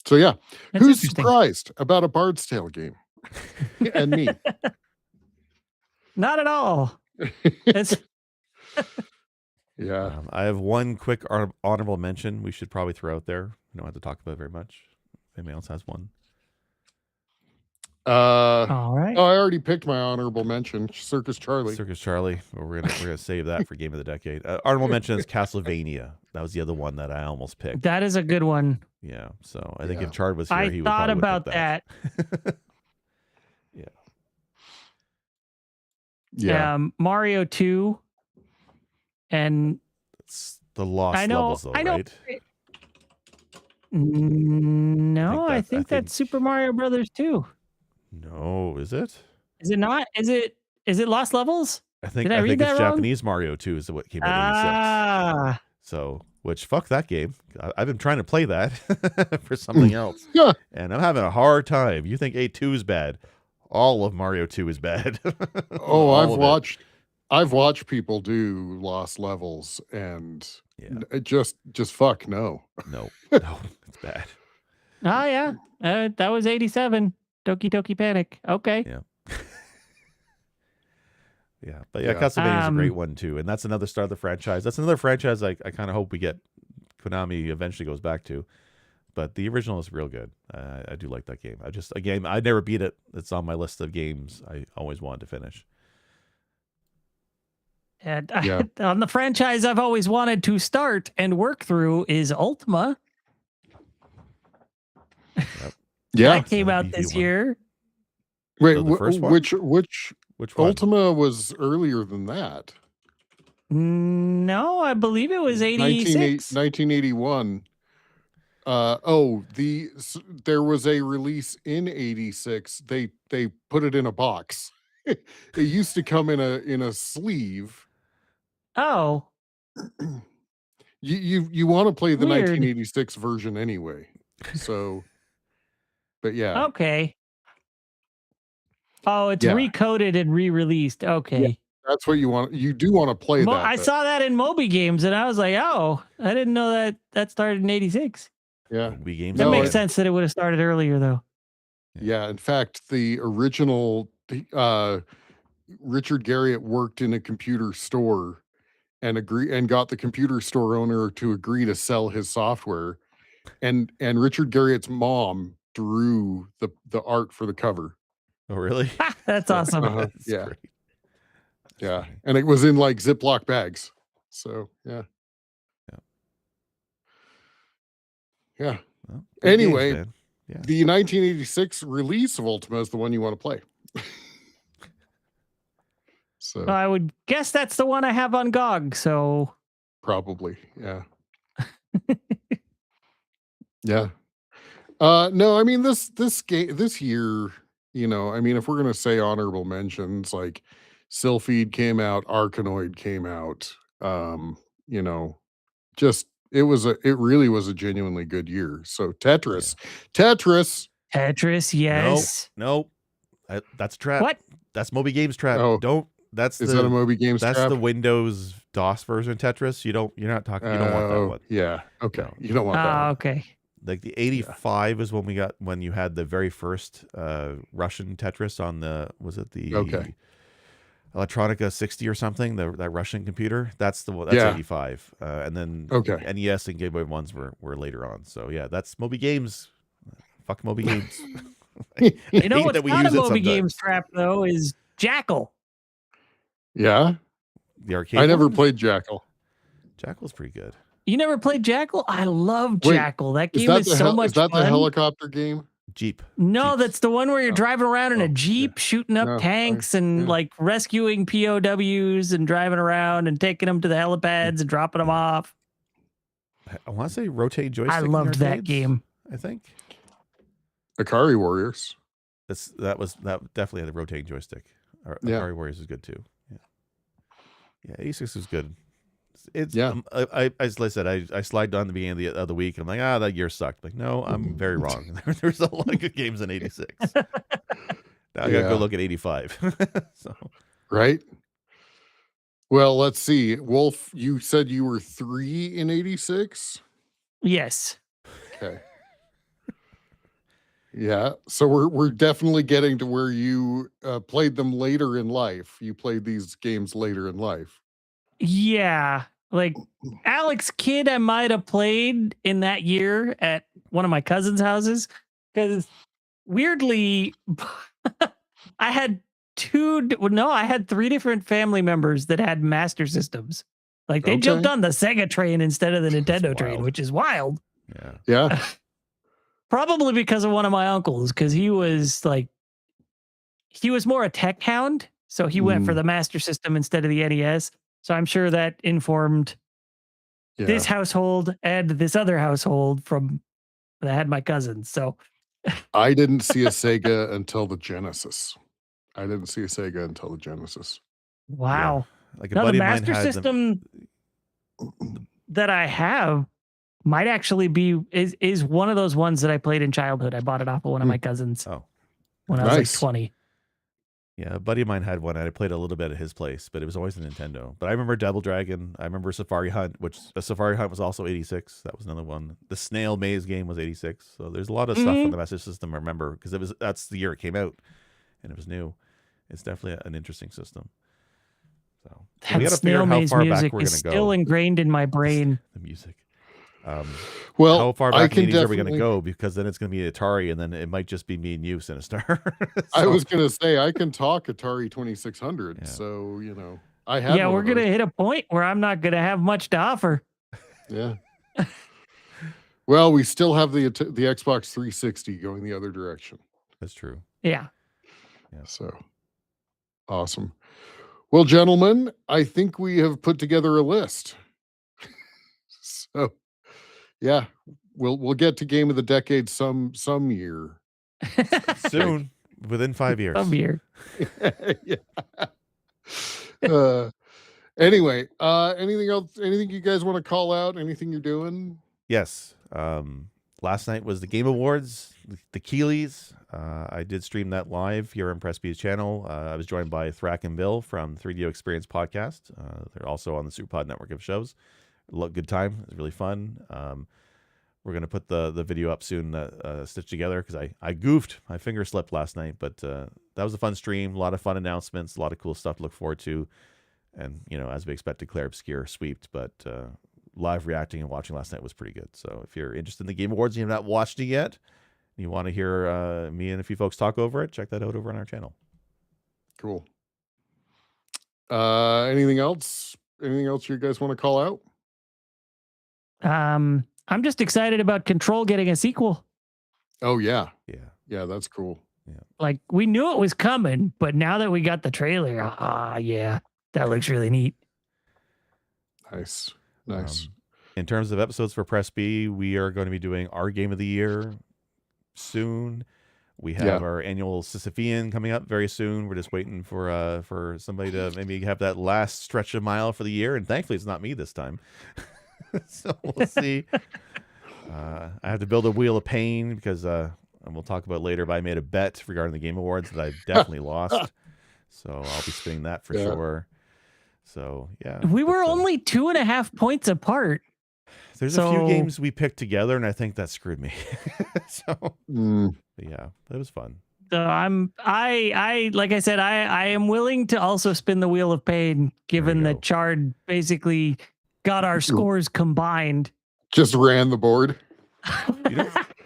So yeah, That's who's interesting. surprised about a Bard's Tale game? And me. Not at all. It's Yeah. I have one quick honorable mention we should probably throw out there. We don't have to talk about it very much. If anybody else has one. all right. Oh, I already picked my honorable mention, Circus Charlie. Circus Charlie. We're gonna save that for game of the decade. Honorable mention is Castlevania. That was the other one that I almost picked. That is a good one. Yeah. So I think if Chard was here, I he would thought probably about pick that. Yeah. Mario 2 and It's the lost I know, levels, though, I know. right? No, I I think think- that's Super Mario Brothers 2. No, is it? Is it not? Is it Lost Levels? I think Did I read think that it's wrong? Japanese Mario 2 is what came out in Ah, 86. So, which fuck that game. I've been trying to play that for something else. Yeah. And I'm having a hard time. You think A2 is bad? All of Mario 2 is bad. Oh, All of it. I've watched people do Lost Levels and it just fuck no. No, it's bad. oh yeah. That was 87. Doki Doki Panic. Okay. Yeah. Yeah, but yeah, Yeah. Castlevania is a great one too, and that's another start of the franchise. That's another franchise I kind of hope we get. Konami eventually goes back to, but the original is real good. I do like that game. A game I never beat it. It's on my list of games I always wanted to finish. And Yeah. on the franchise I've always wanted to start and work through is Ultima. Yeah. That came So out beefy this one. year. Wait, the first one? which Which one? Ultima was earlier than that? No, I believe it was 86. 1981. There was a release in 86. They put it in a box. It used to come in a sleeve. Oh, You want to play the Weird. 1986 version anyway. So, but yeah, Okay. Oh, it's Yeah. recoded and re-released. Okay. that's what you want. You do want to play that. I though. saw that in Moby Games, and I was like, oh, I didn't know that started in '86. Yeah. Wii games. That No, makes it- sense that it would have started earlier, though. Yeah. In fact, the original Richard Garriott worked in a computer store and got the computer store owner to agree to sell his software. And Richard Garriott's mom drew the art for the cover. Oh, really? That's awesome. That's Yeah. great. That's Yeah. funny. And it was in like Ziploc bags. So yeah. Yeah. Well, good games, Anyway, man. Yeah. the 1986 release of Ultima is the one you want to play. So I would guess that's the one I have on GOG. So probably, yeah. Yeah. No, I mean this game this year, I mean, if we're gonna say honorable mentions, like Sylphid came out, Arkanoid came out, just it really was a genuinely good year. So Tetris. Tetris, yes. Nope. That's a trap. What? That's Moby Games trap. Oh, Don't. That's is that a Moby Games That's trap? the Windows DOS version of Tetris. You're not talking. You don't want that Oh, one. yeah. Okay. No. You don't want that Ah, one. okay. Like the 85 is when you had the very first Russian Tetris on the Okay. Electronica 60 or something, that Russian computer. That's 85. And then Okay. NES and Game Boy ones were later on. So yeah, that's Moby Games. Fuck Moby Games. You know hate what's that we not a use it Moby sometimes. Games trap though is Jackal. Yeah. The arcade. I never one? played Jackal. Jackal's pretty good. You never played Jackal? I love Wait, Jackal. That Is game that is the so much is that fun. the helicopter game? Jeep. No, Jeeps. that's the one where you're Oh. driving around in Oh, a Jeep, shooting up No, tanks and yeah. like rescuing POWs and driving around and taking them to the helipads and dropping them off. I want to say rotating joystick. I in the loved that arcades, game. I think Akari Warriors. that definitely had the rotating joystick. Yeah. Atari Warriors is good too. Yeah, 86 was good. It's Yeah. as I said, I slide down the beginning of the week. I'm like, that year sucked. Like, no, I'm very wrong. There's a lot of good games in 86. Now I gotta Yeah. go look at 85. So Right? Well, let's see. Wolf, you said you were 3 in 86? Yes. Okay. Yeah. So we're definitely getting to where you played them later in life. You played these games later in life. Yeah. Like Alex Kidd, I might have played in that year at one of my cousin's houses because weirdly, I had I had 3 different family members that had Master Systems. Like they jumped Okay. on the Sega train instead of the Nintendo train, wild. which is wild. yeah, Yeah. Probably because of one of my uncles, because he was more a tech hound. So he went for the Master System instead of the NES. So I'm sure that informed Yeah. this household and this other household that had my cousins. So I didn't see a Sega until the Genesis. wow. like a No, the buddy of mine Master had System that I have might actually is one of those ones that I played in childhood. I bought it off of one of my cousins Oh, when I was like Nice. 20. yeah, a buddy of mine had one. And I played a little bit at his place, but it was always a Nintendo. But I remember Devil Dragon. I remember Safari Hunt, which the Safari Hunt was also 86. That was another one. The Snail Maze game was 86. So there's a lot of stuff on the Master System I remember because that's the year it came out, and it was new. It's definitely an interesting system. So we That gotta figure Snail out how Maze far back music we're is gonna still go. ingrained in my brain. The music. Well, How far I back in can the 80s are we going to definitely. go? Because then it's going to be Atari, and then it might just be me and you, Sinistar. I So, was gonna say I can talk Atari 2600. Yeah. So I had. Yeah, one we're of gonna those. hit a point where I'm not gonna have much to offer. Yeah. Well, we still have the Xbox 360 going the other direction. that's true. Yeah. So awesome. Well, gentlemen, I think we have put together a list. So yeah, we'll get to game of the decade some year. Soon, within 5 years. Some year. Yeah. Uh, Anyway, anything else? Anything you guys want to call out? Anything you're doing? Yes. Last night was the Game Awards, the Keeleys. I did stream that live here on Press B's channel. I was joined by Thrack and Bill from 3DO Experience Podcast. They're also on the Superpod network of shows. Good time. It was really fun. We're going to put the video up soon, stitched together, because I goofed. My finger slipped last night, but that was a fun stream. A lot of fun announcements, a lot of cool stuff to look forward to. And, as we expected, Claire Obscure sweeped, but live reacting and watching last night was pretty good. So if you're interested in the Game Awards and you've not watched it yet, and you want to hear me and a few folks talk over it, check that out over on our channel. Cool. Anything else? Anything else you guys want to call out? I'm just excited about Control getting a sequel. Oh yeah, yeah, that's cool. Like, we knew it was coming, but now that we got the trailer, yeah, that looks really neat. Nice. In terms of episodes for Press B, we are going to be doing our Game of the Year soon. We have our annual Sisyphean coming up very soon. We're just waiting for somebody to maybe have that last stretch of mile for the year, and thankfully it's not me this time. So we'll see. I have to build a Wheel of Pain because, and we'll talk about it later, but I made a bet regarding the Game Awards that I definitely lost. So I'll be spinning that for sure. So, yeah. We were only 2.5 points apart. There's a few games we picked together, and I think that screwed me. So, yeah, it was fun. So like I said, I am willing to also spin the Wheel of Pain, given that Chard basically got our scores combined. Just ran the board.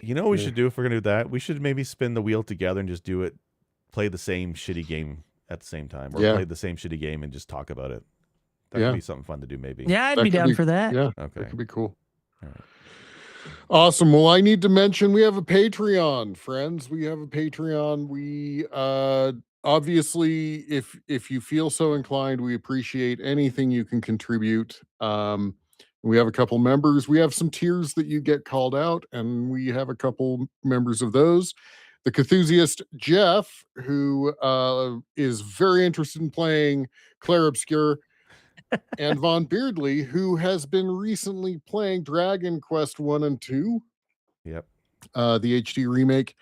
You know what we should do if we're gonna do that? We should maybe spin the wheel together and just play the same shitty game at the same time, or play the same shitty game and just talk about it. That could be something fun to do, maybe. Yeah, I'd be down for that. Yeah, okay, that could be cool. All right. Awesome. Well, I need to mention we have a Patreon, friends. We have a Patreon. We obviously, if you feel so inclined, we appreciate anything you can contribute. We have a couple members. We have some tiers that you get called out, and we have a couple members of those. The Cthusiast Jeff, who is very interested in playing Claire Obscure, and Von Beardley, who has been recently playing Dragon Quest 1 and 2. Yep. The HD remake.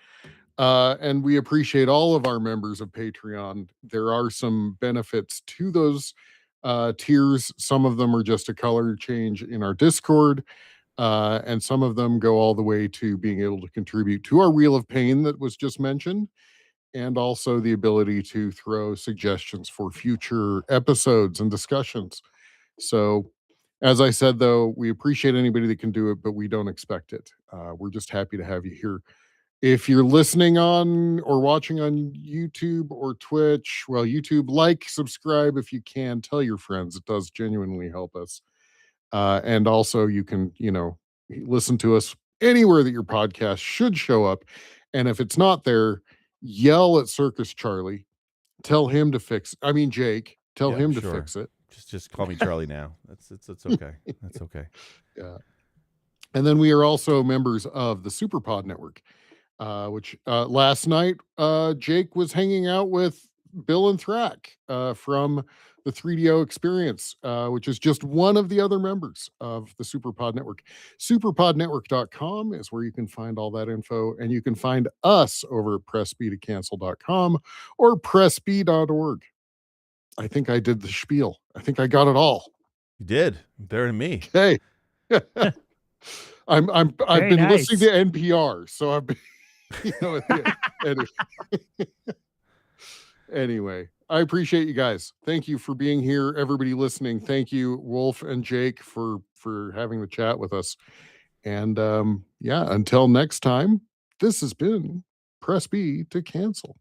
And we appreciate all of our members of Patreon. There are some benefits to those tiers. Some of them are just a color change in our Discord. And some of them go all the way to being able to contribute to our Wheel of Pain that was just mentioned, and also the ability to throw suggestions for future episodes and discussions. So, as I said, though, we appreciate anybody that can do it, but we don't expect it. We're just happy to have you here. If you're listening on or watching on YouTube or Twitch, well, YouTube, like, subscribe if you can. Tell your friends. It does genuinely help us. And also, you can, listen to us anywhere that your podcast should show up. And if it's not there, yell at Circus Charlie. Tell him to Jake. Tell him to fix it. Just call me Charlie now. It's okay. That's okay. Yeah. And then we are also members of the Superpod network, which last night Jake was hanging out with Bill and Thrack from the 3DO Experience, which is just one of the other members of the Superpod network. Superpodnetwork.com is where you can find all that info, and you can find us over at pressbtocancel.com or pressb.org. I think I did the spiel. I think I got it all. You did. Better than me. Hey. I've been listening to NPR, so I've been anyway, I appreciate you guys. Thank you for being here. Everybody listening, thank you, Wolf and Jake, for having the chat with us. And until next time, this has been Press B to Cancel.